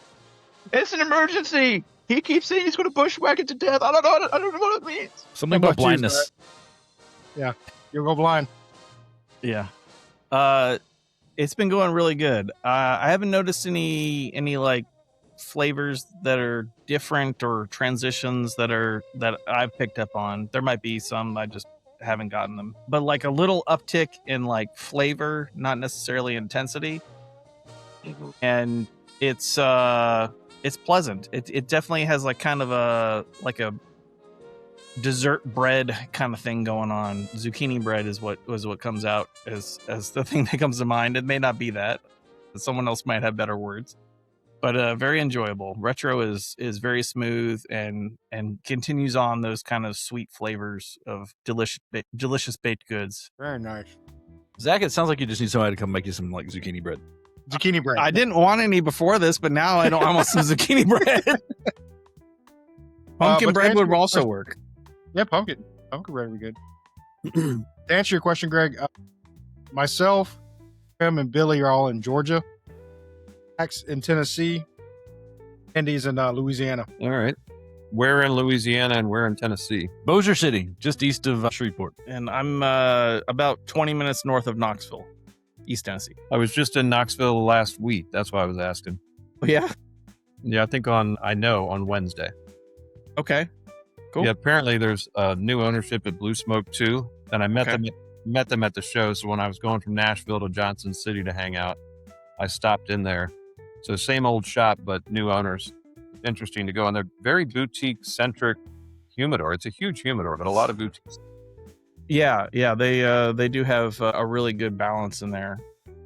It's an emergency. He keeps saying he's going to bushwhack it to death. I don't know what it means. Something How about about you, blindness. You'll go blind. Yeah. It's been going really good. I haven't noticed any like flavors that are different or transitions that I've picked up on. There might be some, I just haven't gotten them. But like a little uptick in like flavor, not necessarily intensity. And it's pleasant. It definitely has like kind of a dessert bread kind of thing going on. Zucchini bread is what comes out as the thing that comes to mind. It may not be that. Someone else might have better words. But very enjoyable. Retro is very smooth and continues on those kind of sweet flavors of delicious baked goods. Very nice. Zach, it sounds like you just need somebody to come make you some like zucchini bread. Zucchini bread. I didn't want any before this, but now I don't. I want some zucchini bread. Pumpkin but to bread answer would your also question- work. Yeah, pumpkin bread would be good. To answer your question, Greg, myself, Graham, and Billy are all in Georgia. Max in Tennessee. Andy's in Louisiana. All right. Where in Louisiana and where in Tennessee? Bossier City, just east of Shreveport. And I'm about 20 minutes north of Knoxville, East Tennessee. I was just in Knoxville last week. That's why I was asking. Oh, yeah. Yeah, I think on Wednesday. Okay. Cool. Yeah, apparently there's new ownership at Blue Smoke too. And I met them at the show. So when I was going from Nashville to Johnson City to hang out, I stopped in there. So same old shop, but new owners. Interesting to go. And they're very boutique centric humidor. It's a huge humidor, but a lot of boutiques. Yeah. They do have a really good balance in there.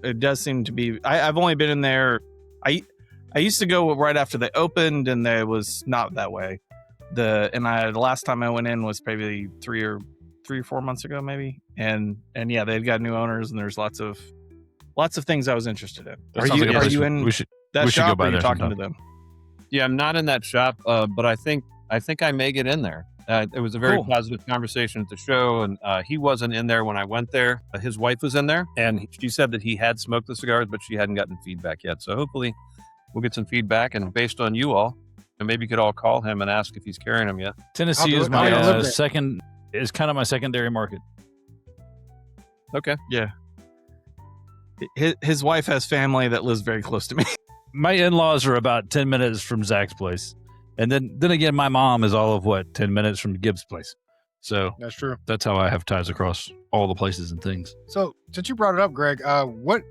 It does seem to be. I've only been in there. I used to go right after they opened, and it was not that way. The last time I went in was probably 3 or 4 months ago, maybe. And yeah, they've got new owners, and there's lots of lots of things I was interested in. That Are sounds you, like a are place you in we should that we should go shop by or are you there talking sometime. to them? Yeah, I'm not in that shop, but I think I may get in there. It was a very Cool. positive conversation at the show, and he wasn't in there when I went there. His wife was in there, and she said that he had smoked the cigars, but she hadn't gotten feedback yet. So hopefully we'll get some feedback, and based on you all, and maybe you could all call him and ask if he's carrying them yet. Tennessee I'll is do it. my I live there. second. Is kind of my secondary market. Okay. His wife has family that lives very close to me. My in-laws are about 10 minutes from Zach's place, and then again, my mom is all of 10 minutes from Gibbs' place. So That's true. that's how I have ties across all the places and things. So since you brought it up, Greg, what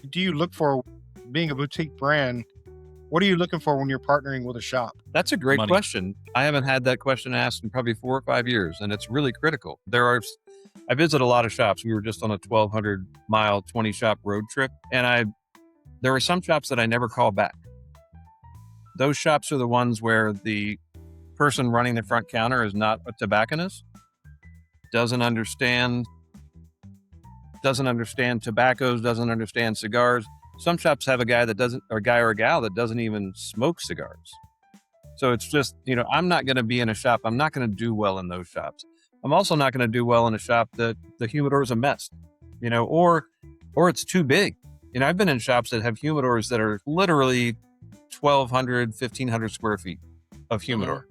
do you look for being a boutique brand? What are you looking for when you're partnering with a shop? That's a great Money. question. I haven't had that question asked in probably 4 or 5 years, and it's really critical. I visit a lot of shops. We were just on a 1,200-mile, 20-shop road trip, and there are some shops that I never call back. Those shops are the ones where the person running the front counter is not a tobacconist, doesn't understand tobaccos, doesn't understand cigars. Some shops have a guy or a gal that doesn't even smoke cigars. So it's just, I'm not going to be in a shop. I'm not going to do well in those shops. I'm also not going to do well in a shop that the humidor is a mess, or it's too big. I've been in shops that have humidors that are literally 1,200, 1,500 square feet of humidor.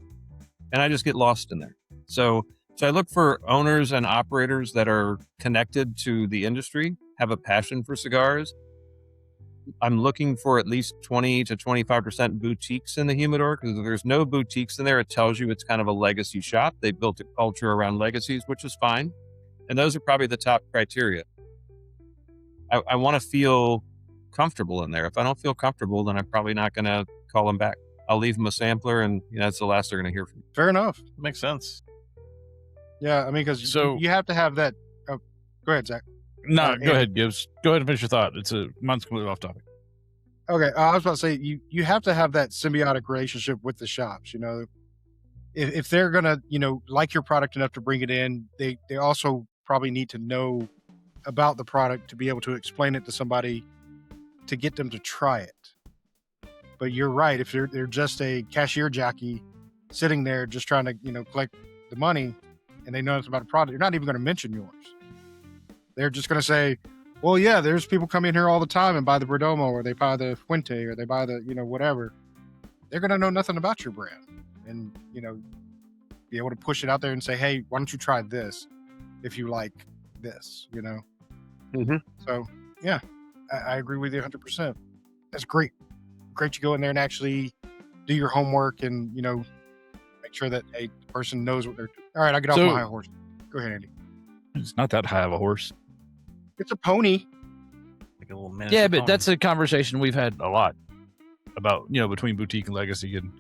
And I just get lost in there. So I look for owners and operators that are connected to the industry, have a passion for cigars. I'm looking for at least 20 to 25% boutiques in the humidor, because if there's no boutiques in there, it tells you it's kind of a legacy shop. They built a culture around legacies, which is fine. And those are probably the top criteria. I want to feel comfortable in there. If I don't feel comfortable, then I'm probably not going to call them back. I'll leave them a sampler, and that's the last they're going to hear from me. Fair enough. Makes sense. Yeah, I mean, because So- you have to have that. Oh, go ahead, Zach. No, Uh, go ahead, Gibbs. Go ahead and finish your thought. Mine's completely off topic. Okay, I was about to say you have to have that symbiotic relationship with the shops. If they're gonna like your product enough to bring it in, they also probably need to know about the product to be able to explain it to somebody to get them to try it. But you're right. If they're just a cashier jockey sitting there just trying to collect the money, and they know nothing about the product, you're not even going to mention yours. They're just going to say, well, yeah, there's people come in here all the time and buy the Perdomo, or they buy the Fuente, or they buy the, whatever. They're going to know nothing about your brand and, be able to push it out there and say, hey, why don't you try this if you like this, Mhm. So, yeah, I agree with you 100%. That's great. Great you go in there and actually do your homework and, make sure that a person knows what they're doing. All right, I'll get off So- my high horse. Go ahead, Andy. It's not that high of a horse. It's a pony. Like a little miniature Yeah, but pony. that's a conversation we've had a lot about, between boutique and legacy and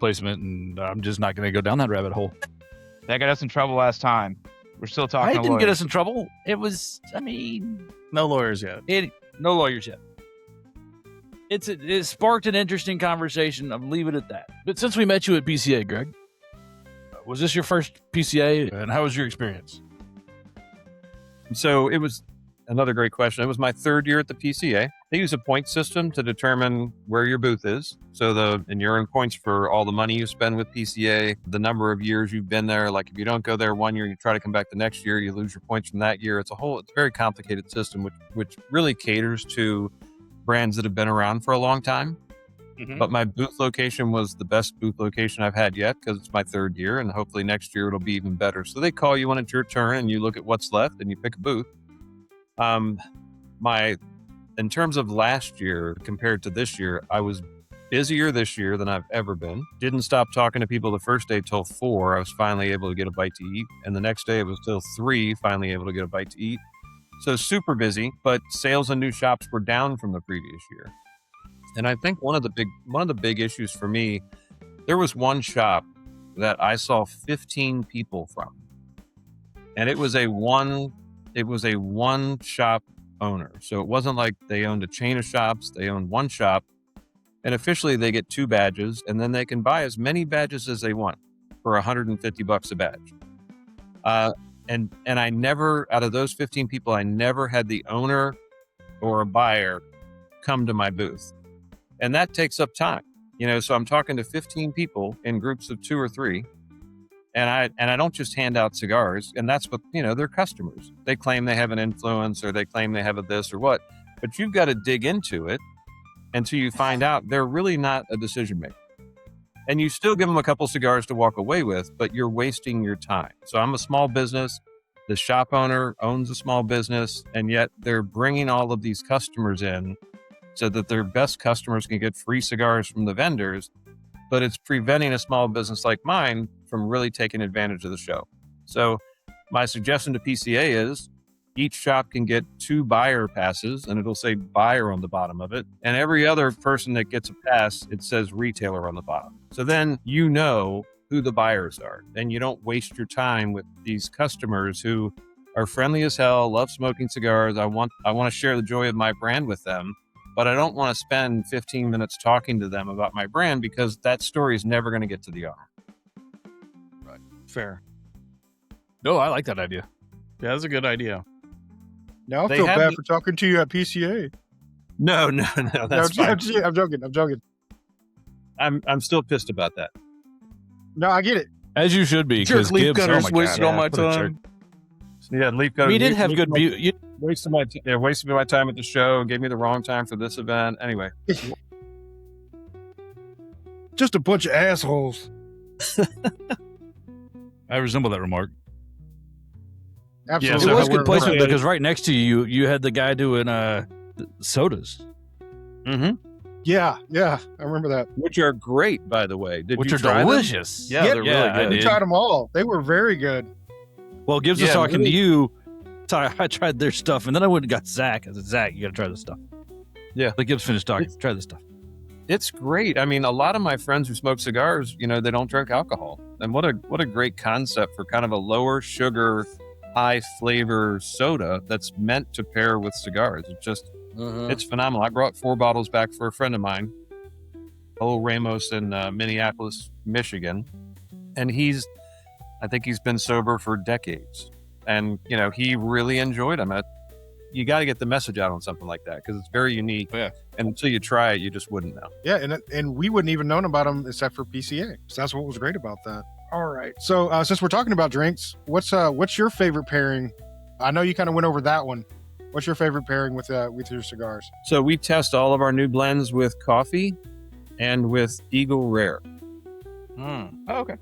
placement, and I'm just not going to go down that rabbit hole. That got us in trouble last time. We're still I talking. didn't get us in trouble. It was, no lawyers yet. no lawyers yet. It sparked an interesting conversation. I'll leave it at that. But since we met you at PCA, Greg, was this your first PCA, and how was your experience? So it was another great question. It was my third year at the PCA. They use a point system to determine where your booth is. And you earn points for all the money you spend with PCA, the number of years you've been there. Like if you don't go there one year, you try to come back the next year, you lose your points from that year. It's a very complicated system, which really caters to brands that have been around for a long time. Mhm. But my booth location was the best booth location I've had yet, because it's my third year, and hopefully next year it'll be even better. So they call you when it's your turn, and you look at what's left and you pick a booth. In terms of last year compared to this year, I was busier this year than I've ever been. Didn't stop talking to people the first day till 4. I was finally able to get a bite to eat. And the next day it was till 3, finally able to get a bite to eat. So super busy, but sales in new shops were down from the previous year. And I think one of the big issues for me, there was one shop that I saw 15 people from. And it was a one shop owner. So it wasn't like they owned a chain of shops, they owned one shop. And officially they get 2 badges, and then they can buy as many badges as they want for $150 a badge. And I never, out of those 15 people, I never had the owner or a buyer come to my booth. And that takes up time, so I'm talking to 15 people in groups of 2 or 3. And I don't just hand out cigars, and that's what, they're customers. They claim they have an influence, or they claim they have a this or what, but you've got to dig into it until you find out they're really not a decision maker. And you still give them a couple cigars to walk away with, but you're wasting your time. So I'm a small business. The shop owner owns a small business, and yet they're bringing all of these customers in so that their best customers can get free cigars from the vendors, but it's preventing a small business like mine from really taking advantage of the show. So my suggestion to PCA is each shop can get 2 buyer passes, and it'll say buyer on the bottom of it. And every other person that gets a pass, it says retailer on the bottom. So then you know who the buyers are, and you don't waste your time with these customers who are friendly as hell, love smoking cigars. I want to share the joy of my brand with them, but I don't want to spend 15 minutes talking to them about my brand, because that story is never going to get to the owner. Right. Fair. No, I like that idea. Yeah, that's a good idea. Now I They feel have bad the- for talking to you at PCA. No, that's fine. I'm joking. I'm still pissed about that. No, I get it. As you should be, because Leaf Gibbs, Cutters oh my wasted God, all my what a jerk. time. Yeah, leaf cutter. We did have good view. Wasted my time at the show. Gave me the wrong time for this event. Anyway, Just a bunch of assholes. I resemble that remark. Absolutely. so It was we're- good placement we're- because right next to you had the guy doing sodas, Yeah, I remember that. which are great, by the way. Did which you are try them? delicious. Yeah, they're really I good. We did. tried them all. They were very good. Well, Gibbs was Yeah, talking really. to you. So I tried their stuff, and then I went and got Zach. I said, Zach, you got to try this stuff. Yeah. But Gibbs finished talking. Try this stuff. It's great. I mean, a lot of my friends who smoke cigars, they don't drink alcohol. And what a great concept for kind of a lower sugar, high flavor soda that's meant to pair with cigars. It's phenomenal. I brought 4 bottles back for a friend of mine, old Ramos in Minneapolis, Michigan. And I think he's been sober for decades. And, he really enjoyed them. You got to get the message out on something like that because it's very unique. Yeah. And until you try it, you just wouldn't know. Yeah, and we wouldn't even known about them except for PCA. So that's what was great about that. All right. So since we're talking about drinks, what's your favorite pairing? I know you kind of went over that one. What's your favorite pairing with your cigars? So we test all of our new blends with coffee and with Eagle Rare. Oh, okay.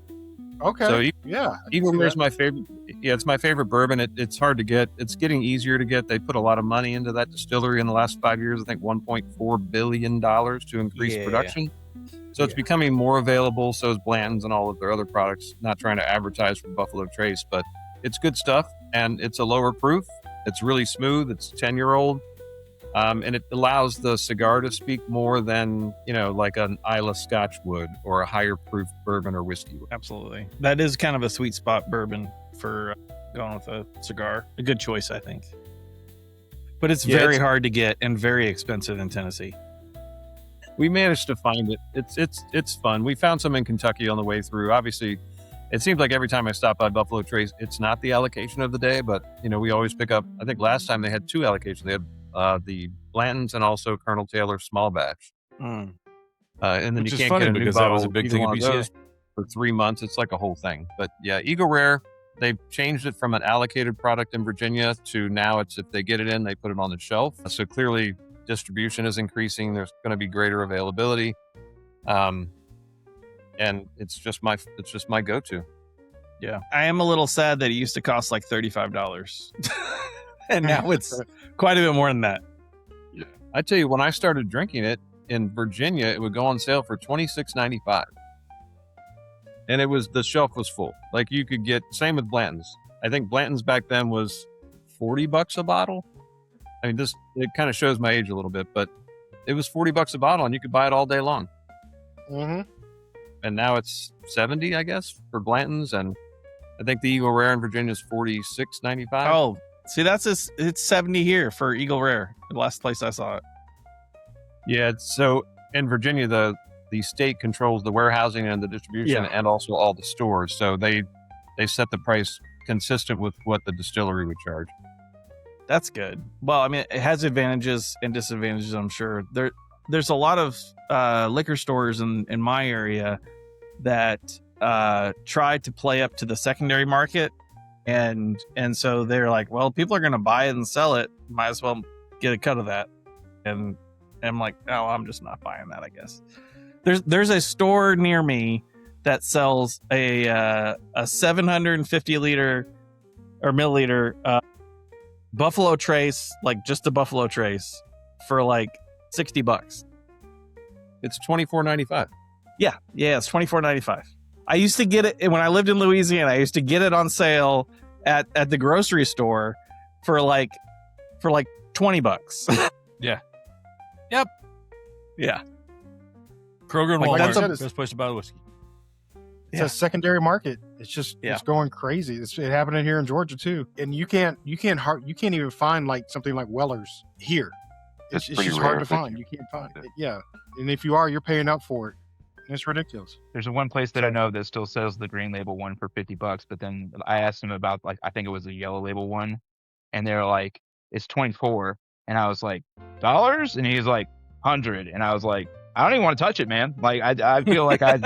Okay. So yeah, I can Eagle see Rare is that. my favorite. Yeah, it's my favorite bourbon. It's hard to get. It's getting easier to get. They put a lot of money into that distillery in the last 5 years. I think $1.4 billion to increase Yeah. production. So it's becoming more available. So is Blanton's and all of their other products. Not trying to advertise for Buffalo Trace, but it's good stuff and it's a lower proof. It's really smooth. It's 10-year-old. And it allows the cigar to speak more than, like an Isla Scotch would or a higher proof bourbon or whiskey would. Absolutely. That is kind of a sweet spot bourbon for going with a cigar. A good choice, I think. But it's Yeah, very it's- hard to get and very expensive in Tennessee. We managed to find it. It's fun. We found some in Kentucky on the way through. Obviously, it seems like every time I stop by Buffalo Trace, it's not the allocation of the day, but we always pick up. I think last time they had 2 allocations. They had the Blanton's and also Colonel Taylor small batch. And then Which you is can't funny get a new because that bottle was a big either thing at one of PCA. those for 3 months. It's like a whole thing. But yeah, Eagle Rare, they've changed it from an allocated product in Virginia to now it's if they get it in, they put it on the shelf. So clearly distribution is increasing. There's going to be greater availability. And it's just my go-to. Yeah. I am a little sad that it used to cost like $35. And now it's quite a bit more than that. I tell you, when I started drinking it in Virginia, it would go on sale for $26.95. And the shelf was full. Like you could get, same with Blanton's. I think Blanton's back then was $40 a bottle. I mean, it kind of shows my age a little bit, but it was $40 a bottle and you could buy it all day long. Mm-hmm. And now it's 70, I guess, for Blanton's. And I think the Eagle Rare in Virginia is $46.95. Oh, see, it's 70 here for Eagle Rare. The last place I saw it. Yeah. So in Virginia, the state controls the warehousing and the distribution and also all the stores. So they set the price consistent with what the distillery would charge. That's good. Well, I mean, it has advantages and disadvantages, I'm sure. There's a lot of liquor stores in my area that try to play up to the secondary market, and so they're like, well, people are going to buy it and sell it, might as well get a cut of that. And I'm like, oh, I'm just not buying that, I guess. There's a store near me that sells a 750 liter or milliliter Buffalo Trace, like just the Buffalo Trace, for like $60. It's $24.95. Yeah, it's $24.95. I used to get it when I lived in Louisiana. I used to get it on sale at the grocery store for like $20. Yeah. Yep. Yeah. Kroger and Like I Walmart, said, it's- best place to buy whiskey. It's a secondary market. It's just it's going crazy. It's happening here in Georgia too. And you can't even find like something like Weller's here. It's pretty just rare hard to if they find. do. You can't find it. Yeah. And if you are, you're paying up for it. It's ridiculous. There's one place that I know that still sells the green label one for $50, but then I asked them about, like, I think it was a yellow label one, and they're like, it's 24, and I was like, dollars? And he's like, 100, and I was like, I don't even want to touch it, man. Like, I feel like I'd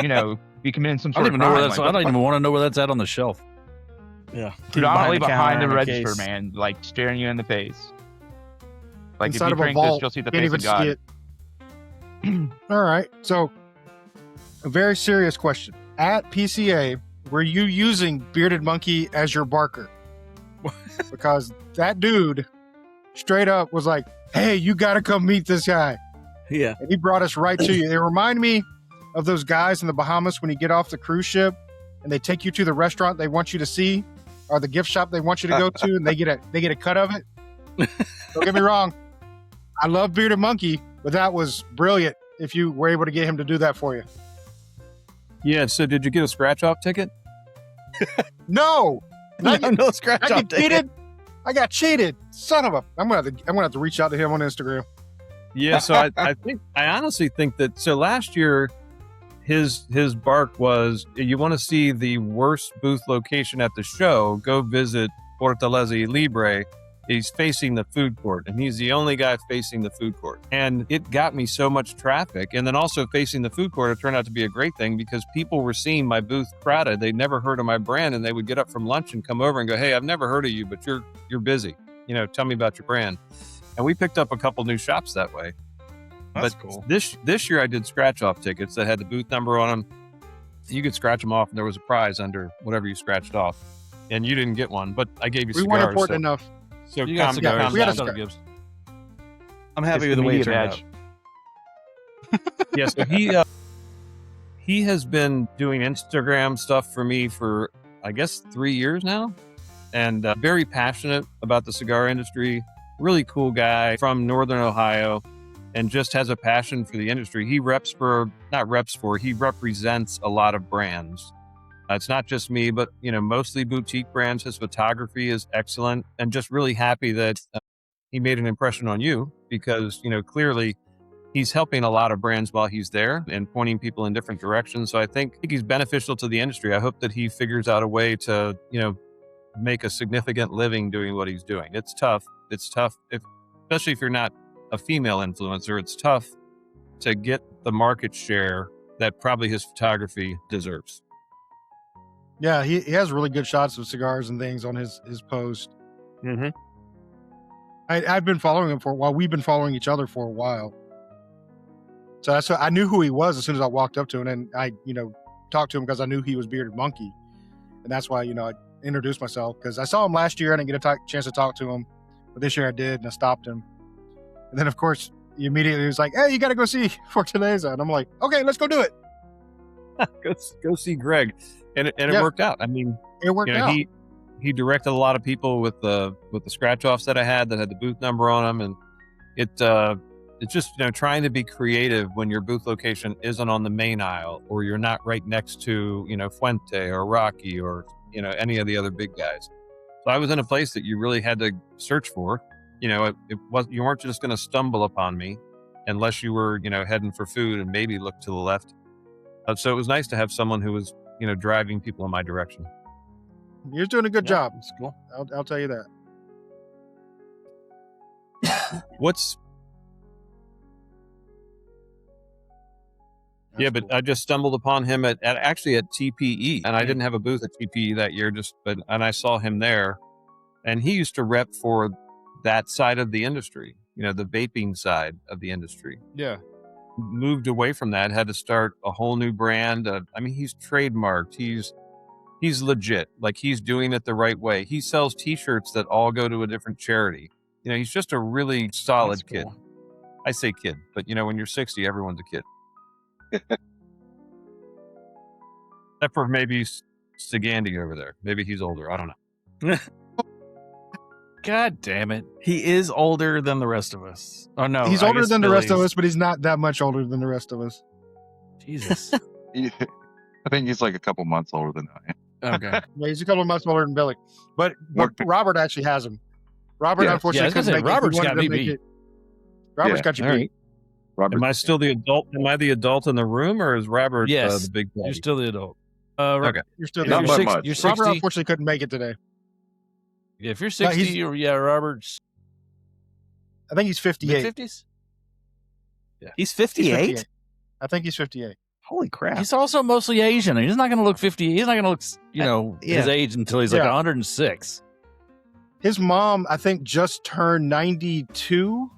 be committing some I don't sort even of know where crime. that's. Like, I don't even want to know where that's at on the shelf. Yeah. predominantly behind the counter in a register, case. man, like staring you in the face. Like Inside if of you a drink this, vault, you'll see the can't face even of God. see it. All right. So, a very serious question. At PCA, were you using Bearded Monkey as your barker? Because that dude straight up was like, hey, you got to come meet this guy. Yeah. And he brought us right to you. It reminded me of those guys in the Bahamas when you get off the cruise ship and they take you to the restaurant they want you to see or the gift shop they want you to go to, and they get a cut of it. Don't get me wrong. I love Bearded Monkey, but that was brilliant if you were able to get him to do that for you. Yeah. So did you get a scratch off ticket? No. No scratch I off got cheated. I got cheated. Son of a. I'm gonna have to reach out to him on Instagram. Yeah. So I honestly think that. So last year, his bark was, you want to see the worst booth location at the show, go visit Fortaleza y Libre. He's facing the food court, and he's the only guy facing the food court. And it got me so much traffic. And then also facing the food court, it turned out to be a great thing because people were seeing my booth crowded. They'd never heard of my brand, and they would get up from lunch and come over and go, hey, I've never heard of you, but you're busy. Tell me about your brand. And we picked up a couple new shops that way. That's But cool. This year I did scratch off tickets that had the booth number on them. You could scratch them off, and there was a prize under whatever you scratched off. And you didn't get one, but I gave you We cigars. weren't important enough. So You got calm cigars. down. We got a That's all it cigar. gives. I'm happy It's with the way it media turned badge. out. Yeah, so he has been doing Instagram stuff for me for, I guess, 3 years now, and very passionate about the cigar industry. Really cool guy from Northern Ohio, and just has a passion for the industry. He represents a lot of brands. It's not just me, but mostly boutique brands. His photography is excellent, and just really happy that he made an impression on you because clearly he's helping a lot of brands while he's there and pointing people in different directions. So I think he's beneficial to the industry. I hope that he figures out a way to make a significant living doing what he's doing. It's tough. Especially if you're not a female influencer. It's tough to get the market share that probably his photography deserves. Yeah, he has really good shots of cigars and things on his post. Mm-hmm. I've been following him for a while. We've been following each other for a while. So I knew who he was as soon as I walked up to him, and I talked to him because I knew he was Bearded Monkey, and that's why I introduced myself because I saw him last year. I didn't get a chance to talk to him, but this year I did, and I stopped him. And then of course he immediately was like, "Hey, you got to go see Fortaleza," and I'm like, "Okay, let's go do it." Go see Greg, and it Yeah. worked out. I mean, It worked out. he directed a lot of people with the scratch offs that I had that had the booth number on them, and it's just trying to be creative when your booth location isn't on the main aisle or you're not right next to Fuente or Rocky or any of the other big guys. So I was in a place that you really had to search for. You weren't just going to stumble upon me unless you were heading for food and maybe look to the left. So it was nice to have someone who was driving people in my direction. You're doing a good job. That's cool. I'll tell you that. What's Yeah, but I just stumbled upon him at TPE, and I didn't have a booth at TPE that year. And I saw him there, and he used to rep for that side of the industry, the vaping side of the industry. Yeah. Moved away from that, had to start a whole new brand. He's trademarked. He's legit. Like, he's doing it the right way. He sells T-shirts that all go to a different charity. He's just a really solid kid. Cool. I say kid, but when you're 60, everyone's a kid. Except for maybe Sigandy over there. Maybe he's older. I don't know. God damn it. He is older than the rest of us. Oh, no. He's I older guess than the rest of Billy's- us, but he's not that much older than the rest of us. Jesus. I think he's like a couple months older than I am. Okay. Yeah, he's a couple of months older than Billy. But Robert actually has him. Robert, Yeah. unfortunately, Yeah, I was couldn't gonna say, make Robert's it. He got wanted me to make beat. it. Robert's Yeah. got you All beat. right. Robert, Am I still the adult? Am I the adult in the room, or is Robert Yes. the big You're daddy? still the adult. Okay. You're still Not there. by you're much. You're Robert 60. unfortunately couldn't make it today. Yeah, if you're No, 60, Robert's I think he's 58. mid-50s. He's He's 58? I think he's 58. Holy crap. He's also mostly Asian. He's not going to look 50. He's not going to look, yeah. his age until he's like Yeah. 106. His mom, I think, just turned 92,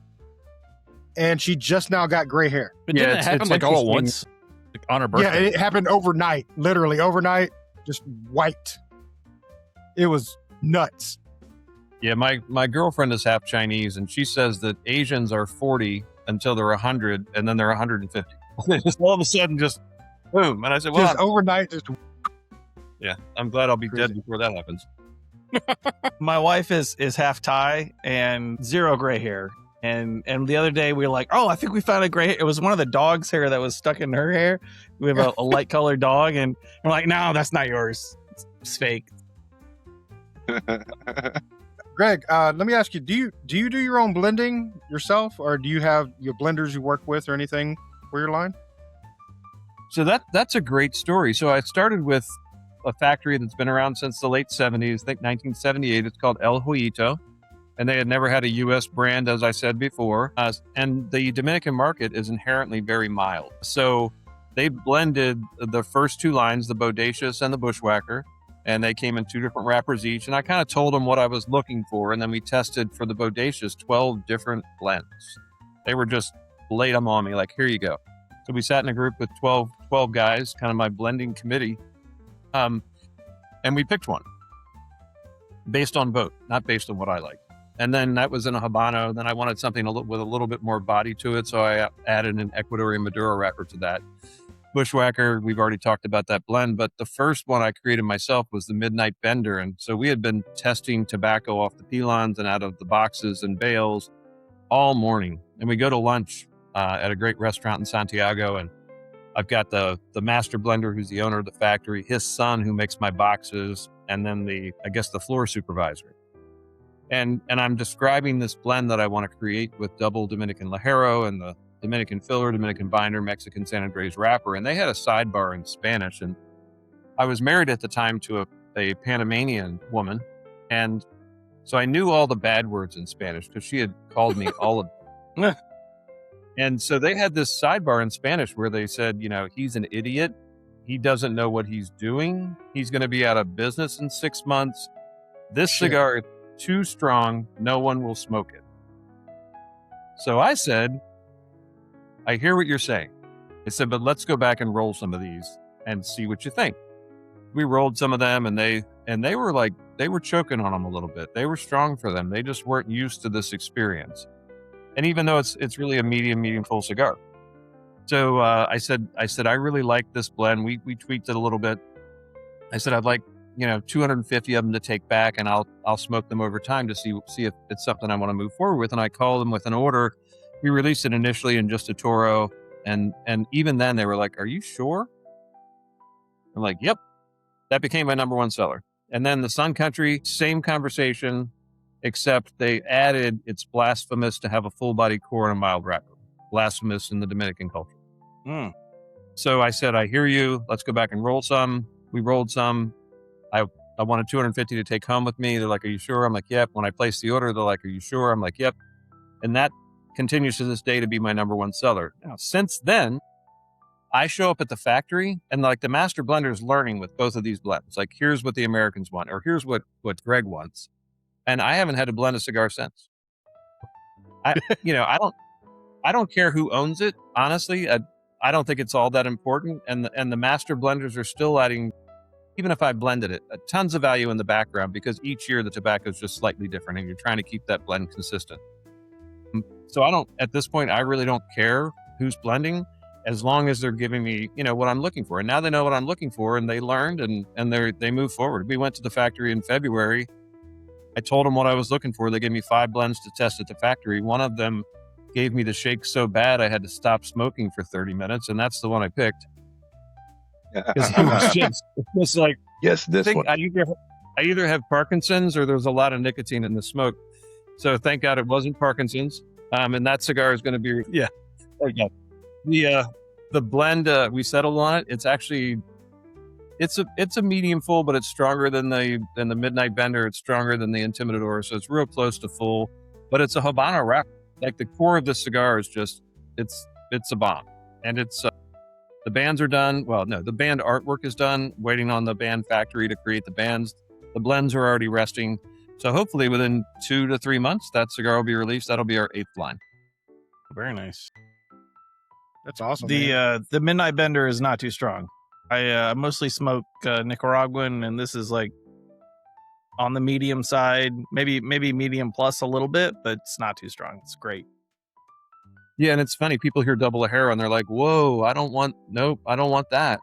and she just now got gray hair. But Yeah, didn't it it's happen like all at interesting. once? Like on her Yeah, birthday? it happened overnight. Literally overnight, just white. It was nuts. Yeah, my girlfriend is half Chinese, and she says that Asians are 40 until they're 100, and then they're 150. Just all of a sudden, just boom. And I said, well, Just overnight, just yeah, I'm glad I'll be dead Crazy. before that happens. My wife is half Thai and zero gray hair. And the other day we were like, oh, I think we found a gray hair. It was one of the dog's hair that was stuck in her hair. We have a light colored dog, and we're like, no, that's not yours. It's fake. Greg, let me ask you: Do you do your own blending yourself, or do you have your blenders you work with, or anything for your line? So that's a great story. So I started with a factory that's been around since the late 70s, I think 1978. It's called El Juito, and they had never had a U.S. brand, as I said before. And the Dominican market is inherently very mild. So they blended the first two lines, the Bodacious and the Bushwhacker, and they came in two different wrappers each. And I kind of told them what I was looking for, and then we tested for the Bodacious 12 different blends. They were just laid them on me like, here you go. So we sat in a group with 12 guys, kind of my blending committee, and we picked one based on vote, not based on what I liked. And then that was in a Habano. Then I wanted something with a little bit more body to it, so I added an Ecuadorian Maduro wrapper to that. Bushwhacker, we've already talked about that blend, but the first one I created myself was the Midnight Bender. And so we had been testing tobacco off the pelons and out of the boxes and bales all morning. And we go to lunch at a great restaurant in Santiago, and I've got the master blender who's the owner of the factory, his son who makes my boxes, and then the floor supervisor. And I'm describing this blend that I want to create with double Dominican Ligero and the Dominican filler, Dominican binder, Mexican San Andres wrapper. And they had a sidebar in Spanish. And I was married at the time to a Panamanian woman. And so I knew all the bad words in Spanish because she had called me all of them. And so they had this sidebar in Spanish where they said, he's an idiot. He doesn't know what he's doing. He's going to be out of business in 6 months. This cigar is too strong. No one will smoke it. So I said, I hear what you're saying. I said, but let's go back and roll some of these and see what you think. We rolled some of them, and they were like, they were choking on them a little bit. They were strong for them. They just weren't used to this experience. And even though it's really a medium full cigar. So I said, I really like this blend. We tweaked it a little bit. I said, I'd like, 250 of them to take back, and I'll smoke them over time to see if it's something I want to move forward with. And I called them with an order. We released it initially in just a Toro. And even then they were like, are you sure? I'm like, yep. That became my number one seller. And then the Sun Country, same conversation, except they added, it's blasphemous to have a full body core and a mild wrapper. Blasphemous in the Dominican culture. So I said, I hear you. Let's go back and roll some. We rolled some. I wanted 250 to take home with me. They're like, are you sure? I'm like, yep. When I placed the order, they're like, are you sure? I'm like, yep. And that continues to this day to be my number one seller. Now, since then, I show up at the factory and like the master blender is learning with both of these blends. Like, here's what the Americans want, or here's what Greg wants. And I haven't had to blend a cigar since. I don't care who owns it. Honestly, I don't think it's all that important. And the master blenders are still adding, even if I blended it, tons of value in the background because each year the tobacco is just slightly different and you're trying to keep that blend consistent. So at this point, I really don't care who's blending as long as they're giving me, what I'm looking for. And now they know what I'm looking for and they learned and they move forward. We went to the factory in February. I told them what I was looking for. They gave me 5 blends to test at the factory. One of them gave me the shake so bad I had to stop smoking for 30 minutes. And that's the one I picked. It was like, yes, this one. I either have Parkinson's or there's a lot of nicotine in the smoke. So thank God it wasn't Parkinson's. And that cigar is going to be, the blend, we settled on it. It's actually, it's a medium full, but it's stronger than the Midnight Bender. It's stronger than the Intimidador. So it's real close to full, but it's a Habano wrap. Like the core of the cigar is just, it's a bomb. And it's, the bands are done. Well, no, the band artwork is done, waiting on the band factory to create the bands. The blends are already resting. So hopefully within 2 to 3 months, that cigar will be released. That'll be our 8th line. Very nice. That's awesome. The Midnight Bender is not too strong. I mostly smoke Nicaraguan, and this is like on the medium side, maybe medium plus a little bit, but it's not too strong. It's great. Yeah, and it's funny. People hear double Ligero and they're like, "Whoa, I don't want that."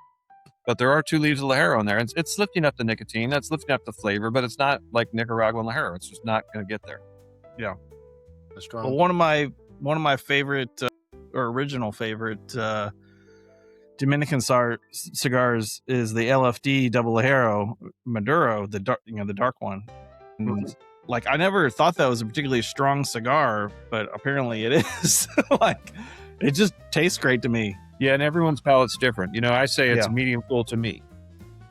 But there are 2 leaves of Ligero in there. It's lifting up the nicotine. That's lifting up the flavor, but it's not like Nicaraguan Ligero. It's just not going to get there. Yeah, That's strong. well, one of my favorite or original favorite Dominican cigars is the LFD Double Ligero Maduro, the dark one. And, like, I never thought that was a particularly strong cigar, but apparently it is. Like, it just tastes great to me. Yeah, and everyone's palate's different. I say it's medium full to me.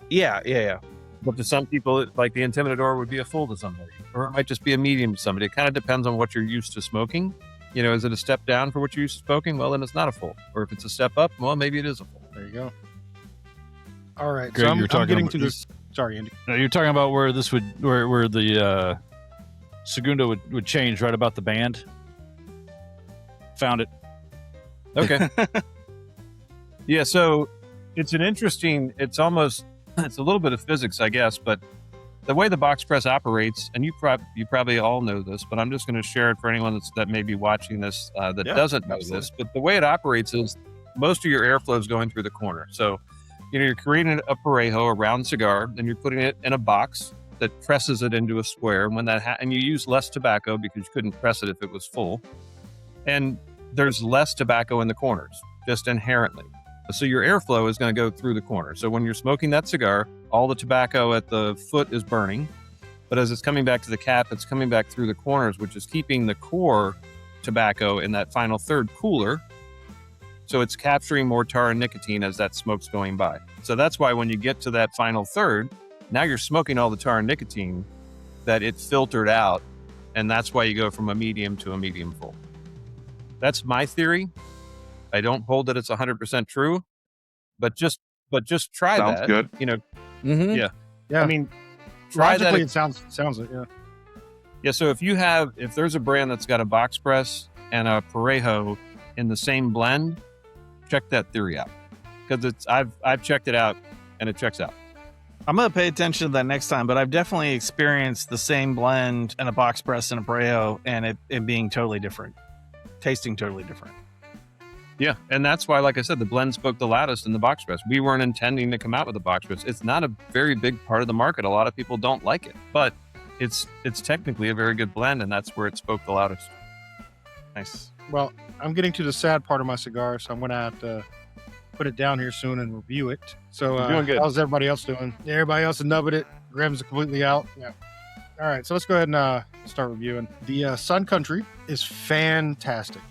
Yeah. But to some people, like the Intimidador would be a full to somebody, or it might just be a medium to somebody. It kind of depends on what you're used to smoking. Is it a step down for what you're used to smoking? Well, then it's not a full. Or if it's a step up, well, maybe it is a full. There you go. All right. Greg, so I'm talking getting about, to this. Sorry, Andy. No, you're talking about where this where the Segundo would change right about the band. Found it. Okay. Yeah, so it's a little bit of physics, I guess, but the way the box press operates, and you probably all know this, but I'm just going to share it for anyone that may be watching this that doesn't know this. But the way it operates is most of your airflow is going through the corner. So, you're creating a parejo, a round cigar, and you're putting it in a box that presses it into a square. And when and you use less tobacco because you couldn't press it if it was full. And there's less tobacco in the corners, just inherently. So your airflow is going to go through the corner. So when you're smoking that cigar, all the tobacco at the foot is burning. But as it's coming back to the cap, it's coming back through the corners, which is keeping the core tobacco in that final third cooler. So it's capturing more tar and nicotine as that smoke's going by. So that's why when you get to that final third, now you're smoking all the tar and nicotine that it filtered out. And that's why you go from a medium to a medium full. That's my theory. I don't hold that it's 100% true, but just try that. Sounds good. Yeah. I mean, try logically that. it sounds like, yeah. Yeah. So if there's a brand that's got a box press and a parejo in the same blend, check that theory out, because I've checked it out and it checks out. I'm going to pay attention to that next time, but I've definitely experienced the same blend and a box press and a parejo and it being totally different, tasting totally different. Yeah, and that's why, like I said, the blend spoke the loudest in the box press. We weren't intending to come out with a box press. It's not a very big part of the market. A lot of people don't like it, but it's technically a very good blend, and that's where it spoke the loudest. Nice. Well, I'm getting to the sad part of my cigar, so I'm going to have to put it down here soon and review it. So You're doing good. How's everybody else doing? Yeah, everybody else is nubbing it. Grim's completely out. Yeah. All right, so let's go ahead and start reviewing. The Sun Country is fantastic.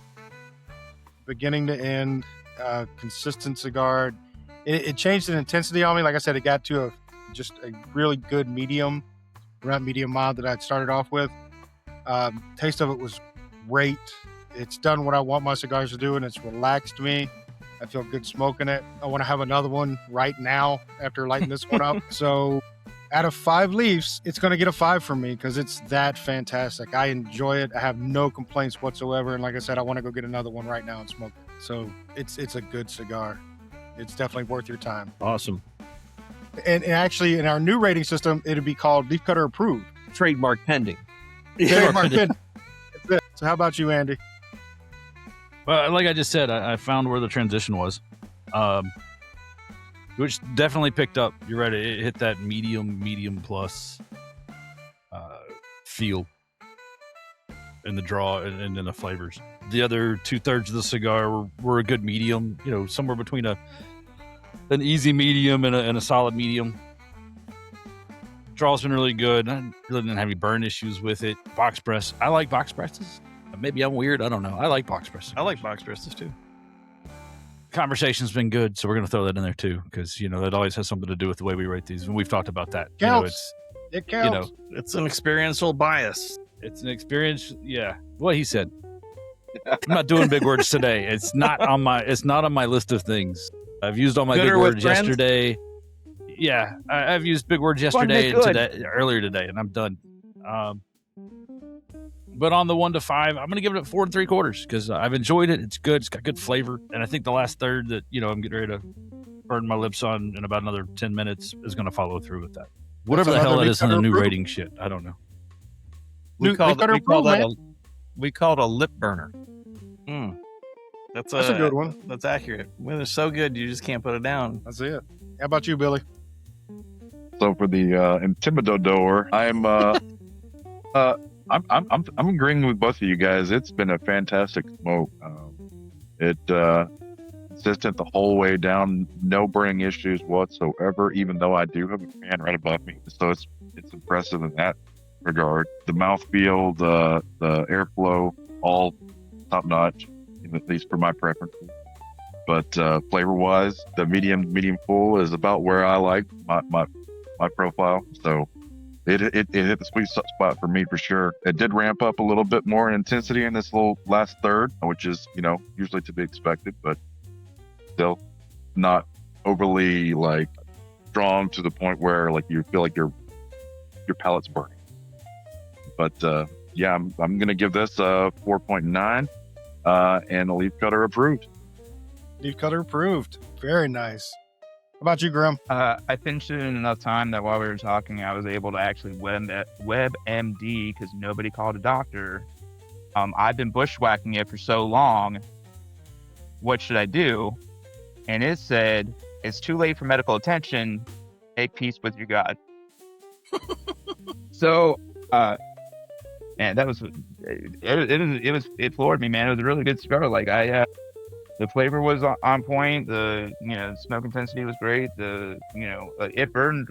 Beginning to end, consistent cigar. It changed in intensity on me. Like I said, it got to just a really good medium, around medium mild that I'd started off with. Taste of it was great. It's done what I want my cigars to do, and it's relaxed me. I feel good smoking it. I want to have another one right now after lighting this one up. So out of 5 leaves, it's going to get a 5 from me because it's that fantastic. I enjoy it. I have no complaints whatsoever. And like I said, I want to go get another one right now and smoke it. So it's a good cigar. It's definitely worth your time. Awesome. And actually, in our new rating system, it'd be called Leaf Cutter Approved. Trademark pending. Trademark pending. That's it. So how about you, Andy? Well, like I just said, I found where the transition was, which definitely picked up. You're right. It hit that medium plus feel in the draw and in the flavors. The other 2/3 of the cigar were a good medium, somewhere between an easy medium and a solid medium. Draw's been really good. I really didn't have any burn issues with it. Box press. I like box presses. Maybe I'm weird. I don't know. I like box presses. I like box presses too. Conversation's been good, so we're going to throw that in there too, because that always has something to do with the way we rate these, and we've talked about that. Counts. It counts. It's an experiential bias. It's an experience. Yeah, what he said. I'm not doing big words today. It's not on my list of things. I've used all my big words yesterday. Yeah, I've used big words yesterday and earlier today, and I'm done. But on the 1 to 5, I'm going to give it 4 3/4 because I've enjoyed it. It's good. It's got good flavor. And I think the last third that, I'm getting ready to burn my lips on in about another 10 minutes is going to follow through with that. Whatever the hell that is on the new rating shit. I don't know. We call it a lip burner. That's a good one. That's accurate. When it's so good, you just can't put it down. That's it. How about you, Billy? So for the Intimidador, I'm agreeing with both of you guys. It's been a fantastic smoke. Consistent the whole way down, no burning issues whatsoever. Even though I do have a fan right above me, so it's impressive in that regard. The mouthfeel, the airflow, all top notch, at least for my preferences. But flavor wise, the medium full is about where I like my profile. So. It hit the sweet spot for me for sure. It did ramp up a little bit more in intensity in this little last third, which is, usually to be expected, but still not overly strong to the point where you feel like your palate's burning. But yeah, I'm going to give this a 4.9 and a leaf cutter approved. Leaf cutter approved. Very nice. How about you, Grim? I finished it in enough time that while we were talking, I was able to actually WebMD because nobody called a doctor. I've been bushwhacking it for so long. What should I do? And it said, it's too late for medical attention. Make peace with your God. So, man, that was it floored me, man. It was a really good cigar. The flavor was on point. The smoke intensity was great. It burned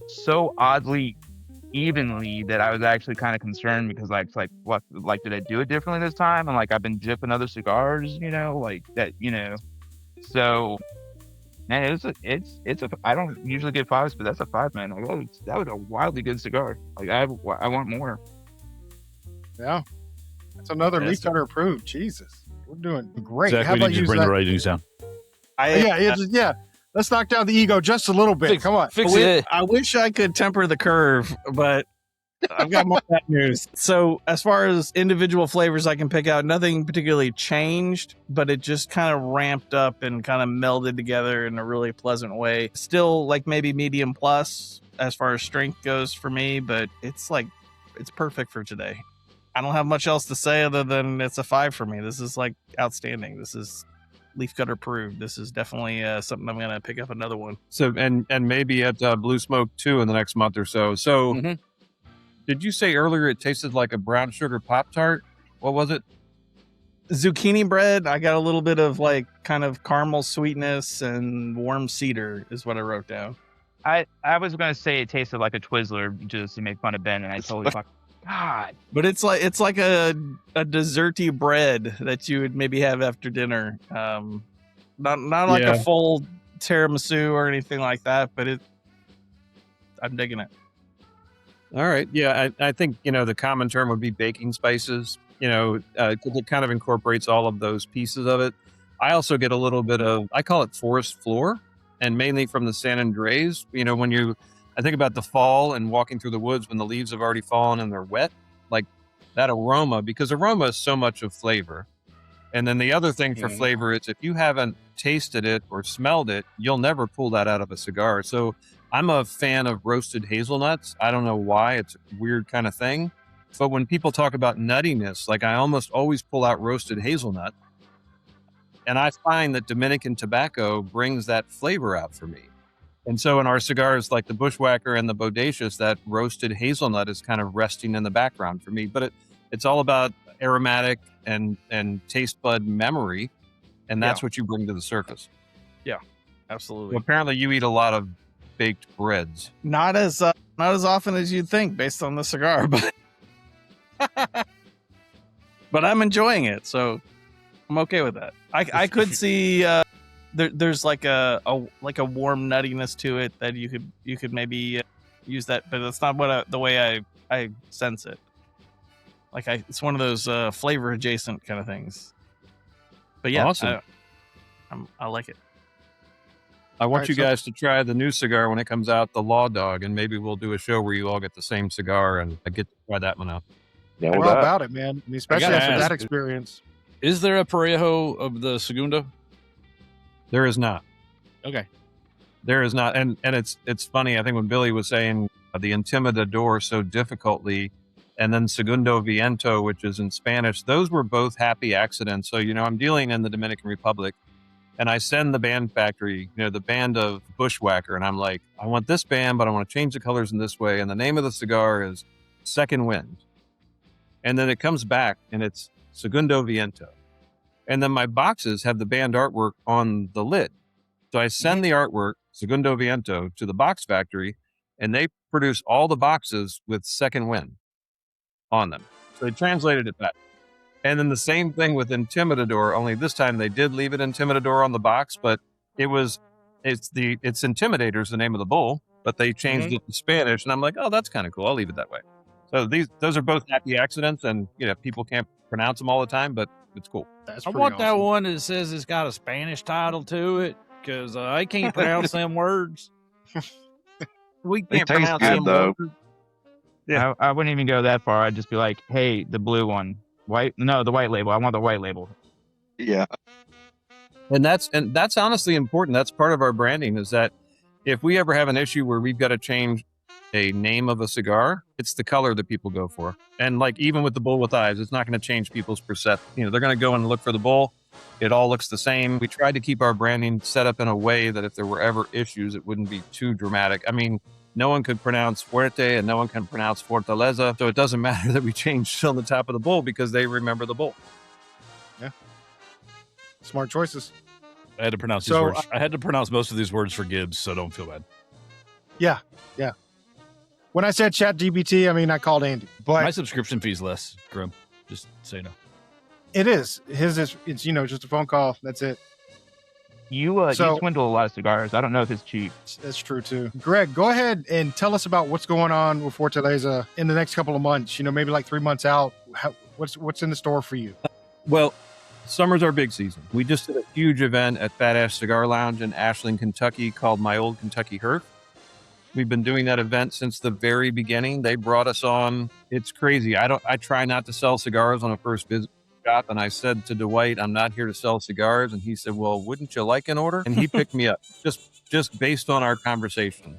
so oddly evenly that I was actually kind of concerned because what did I do it differently this time? And I've been jipping other cigars, that. So, man, it's a. I don't usually get 5s, but that's a 5, man. That was a wildly good cigar. I want more. Yeah, that's another leaf cutter approved. Jesus. We're doing great. Zach, How about you, bring the ratings down? Yeah. Let's knock down the ego just a little bit. Come on. Fix it. I wish I could temper the curve, but I've got more bad news. So as far as individual flavors I can pick out, nothing particularly changed, but it just kind of ramped up and kind of melded together in a really pleasant way. Still maybe medium plus as far as strength goes for me, but it's perfect for today. I don't have much else to say other than it's a 5 for me. This is outstanding. This is leaf cutter approved. This is definitely something I'm going to pick up another one. So, and maybe at Blue Smoke 2 in the next month or so. So, Did you say earlier it tasted like a brown sugar Pop-Tart? What was it? Zucchini bread. I got a little bit of kind of caramel sweetness and warm cedar is what I wrote down. I was going to say it tasted like a Twizzler just to make fun of Ben, and I totally fucked. God. But it's like a desserty bread that you would maybe have after dinner. Not like a full tiramisu or anything like that, but I'm digging it. All right. Yeah, I think, the common term would be baking spices, 'cause it kind of incorporates all of those pieces of it. I also get a little bit of, I call it forest floor, and mainly from the San Andres. I think about the fall and walking through the woods when the leaves have already fallen and they're wet, like that aroma, because aroma is so much of flavor. And then the other thing for flavor is if you haven't tasted it or smelled it, you'll never pull that out of a cigar. So I'm a fan of roasted hazelnuts. I don't know why. It's a weird kind of thing. But when people talk about nuttiness, like I almost always pull out roasted hazelnut. And I find that Dominican tobacco brings that flavor out for me. And so in our cigars, like the Bushwhacker and the Bodacious, that roasted hazelnut is kind of resting in the background for me. But it's all about aromatic and taste bud memory. And that's what you bring to the surface. Yeah, absolutely. Well, apparently you eat a lot of baked breads. Not as often as you'd think based on the cigar, but but I'm enjoying it, so I'm okay with that. I could see there's like a warm nuttiness to it that you could maybe use that, but that's not the way I sense it. Like it's one of those flavor adjacent kind of things. But yeah, awesome. I like it. I want you guys to try the new cigar when it comes out, the Law Dog, and maybe we'll do a show where you all get the same cigar and I get to try that one out. Yeah, We're well, all that- about it, man. I mean, especially gotta after ask. that experience. Is there a Parejo of the Segundo? There is not. Okay. There is not. And it's funny. I think when Billy was saying the Intimidador so difficultly, and then Segundo Viento, which is in Spanish, those were both happy accidents. So, I'm dealing in the Dominican Republic, and I send the band factory, the band of Bushwhacker, and I'm like, I want this band, but I want to change the colors in this way. And the name of the cigar is Second Wind. And then it comes back and it's Segundo Viento. And then my boxes have the band artwork on the lid. So I send the artwork, Segundo Viento, to the box factory, and they produce all the boxes with Second Wind on them. So they translated it back. And then the same thing with Intimidador, only this time they did leave it Intimidador on the box, but it's Intimidator is the name of the bull, but they changed it to Spanish. And I'm like, oh, that's kind of cool. I'll leave it that way. So those are both happy accidents, and people can't pronounce them all the time, but it's cool. That's I pretty want that awesome. one that says it's got a Spanish title to it because I can't pronounce them words. We They can't taste pronounce good, them though. words. Yeah. I wouldn't even go that far. I'd just be like, hey, the blue one. The white label. I want the white label. Yeah. And that's honestly important. That's part of our branding, is that if we ever have an issue where we've got to change a name of a cigar, it's the color that people go for. And like even with the bull with eyes, it's not going to change people's perception. They're going to go and look for the bull. It all looks the same. We tried to keep our branding set up in a way that if there were ever issues, it wouldn't be too dramatic. I mean, no one could pronounce Fuerte and no one can pronounce Fortaleza. So it doesn't matter that we changed on the top of the bull because they remember the bull. Smart choices. I had to pronounce these words. I had to pronounce most of these words for Gibbs, so don't feel bad. Yeah. When I said chat GBT, I mean, I called Andy, but My subscription fee's less, Grim. Just so you know. it is. It's just a phone call. That's it. You So- swindle a lot of cigars. I don't know if it's cheap. That's true too. Greg, go ahead and tell us about what's going on with Fortaleza in the next couple of months. Maybe like 3 months out. What's in the store for you? Well, summer's our big season. We just did a huge event at Fat Ash Cigar Lounge in Ashland, Kentucky called My Old Kentucky Hearth. We've been doing that event since the very beginning. They brought us on. It's crazy. I try not to sell cigars on a first visit shop. And I said to Dwight, I'm not here to sell cigars. And he said, well, wouldn't you like an order? And he picked me up just based on our conversation.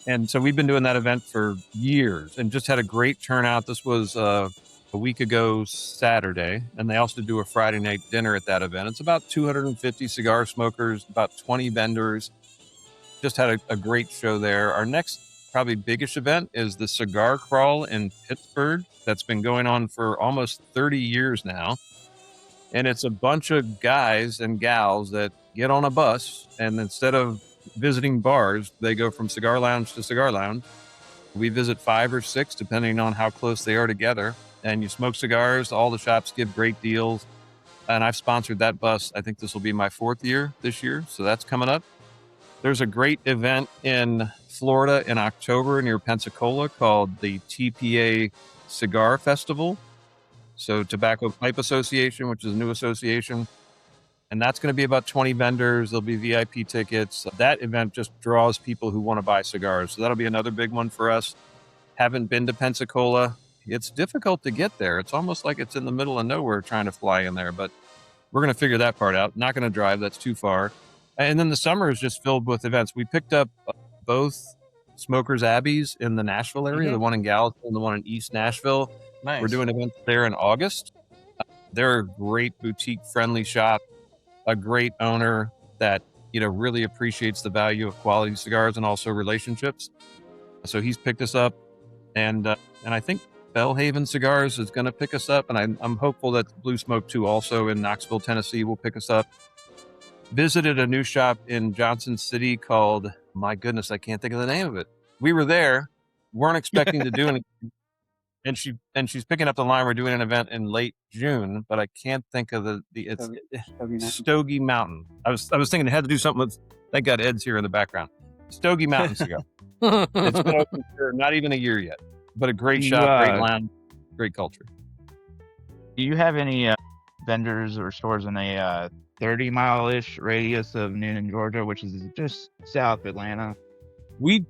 And so we've been doing that event for years and just had a great turnout. This was a week ago Saturday, and they also do a Friday night dinner at that event. It's about 250 cigar smokers, about 20 vendors. Just had a great show there. Our next probably biggest event is the Cigar Crawl in Pittsburgh. That's been going on for almost 30 years now. And it's a bunch of guys and gals that get on a bus, and instead of visiting bars, they go from cigar lounge to cigar lounge. We visit 5 or 6, depending on how close they are together. And you smoke cigars. All the shops give great deals. And I've sponsored that bus. I think this will be my 4th year this year. So that's coming up. There's a great event in Florida in October near Pensacola called the TPA Cigar Festival. So Tobacco Pipe Association, which is a new association. And that's going to be about 20 vendors. There'll be VIP tickets. That event just draws people who want to buy cigars. So that'll be another big one for us. Haven't been to Pensacola. It's difficult to get there. It's almost like it's in the middle of nowhere trying to fly in there, but we're going to figure that part out. Not going to drive. That's too far. And then the summer is just filled with events. We picked up both Smokers Abbeys in the Nashville area, the one in Gallatin and the one in East Nashville. Nice. We're doing events there in August. They're a great boutique friendly shop, a great owner that, really appreciates the value of quality cigars and also relationships. So he's picked us up, and I think Bellhaven Cigars is going to pick us up, and I'm hopeful that Blue Smoke 2 also in Knoxville, Tennessee will pick us up. Visited a new shop in Johnson City called, my goodness, I can't think of the name of it. We were there, weren't expecting to do anything, and she's picking up the line. We're doing an event in late June, but I can't think of it's Stogie Mountain. I was thinking it had to do something with, thank God Ed's here in the background. Stogie Mountain Cigar. It's been open for not even a year yet, but a great shop, great lounge, great culture. Do you have any vendors or stores in a 30-mile-ish radius of Noonan, Georgia, which is just south Atlanta? We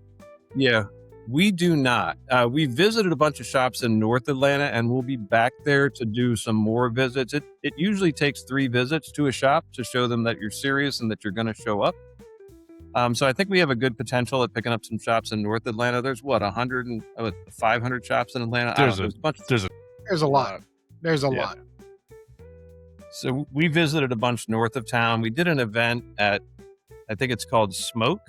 do not. We visited a bunch of shops in North Atlanta, and we'll be back there to do some more visits. It usually takes 3 visits to a shop to show them that you're serious and that you're going to show up. So I think we have a good potential at picking up some shops in North Atlanta. There's 500 shops in Atlanta. There's a lot. There's a lot. So we visited a bunch north of town. We did an event at, I think it's called Smoke.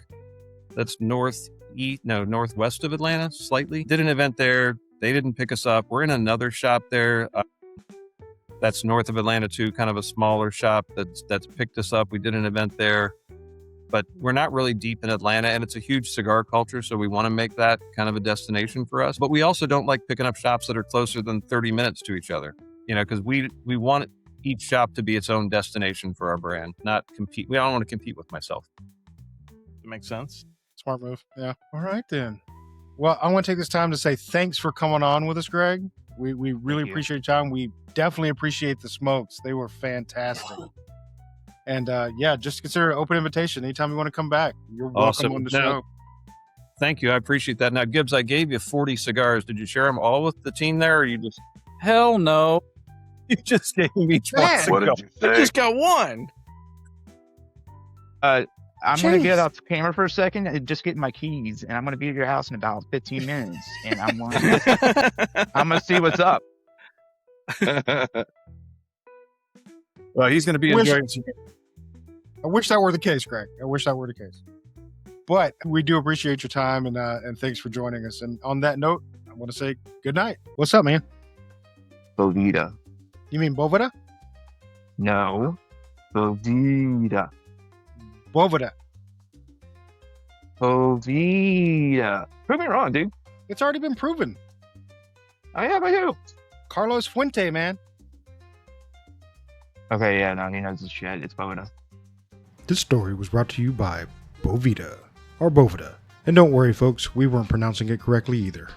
That's northwest of Atlanta, slightly. Did an event there. They didn't pick us up. We're in another shop there. That's north of Atlanta too, kind of a smaller shop that's picked us up. We did an event there, but we're not really deep in Atlanta, and it's a huge cigar culture, so we want to make that kind of a destination for us. But we also don't like picking up shops that are closer than 30 minutes to each other, because we want each shop to be its own destination for our brand, not compete. We don't want to compete with myself. That makes sense. Smart move. Yeah. All right, then. Well, I want to take this time to say thanks for coming on with us, Greg. We really appreciate your time. We definitely appreciate the smokes. They were fantastic. And just consider an open invitation. Anytime you want to come back, you're welcome on the show. Thank you. I appreciate that. Now, Gibbs, I gave you 40 cigars. Did you share them all with the team there, or you just... Hell no. You just gave me each one cigar. What did you say? I just got one. I'm going to get off camera for a second and just get my keys, and I'm going to be at your house in about 15 minutes, and I'm going to see what's up. Well, he's going to be enjoying some... I wish that were the case, Greg. I wish that were the case. But we do appreciate your time, and thanks for joining us. And on that note, I want to say good night. What's up, man? Bovita. You mean Bovita? No. Bovita. Bovita. Bovita. Prove me wrong, dude. It's already been proven. Oh, yeah, by who? Carlos Fuente, man. Okay, yeah, no, he knows his shit. It's Bovita. This story was brought to you by Bovita, or Bovita. And don't worry, folks, we weren't pronouncing it correctly either.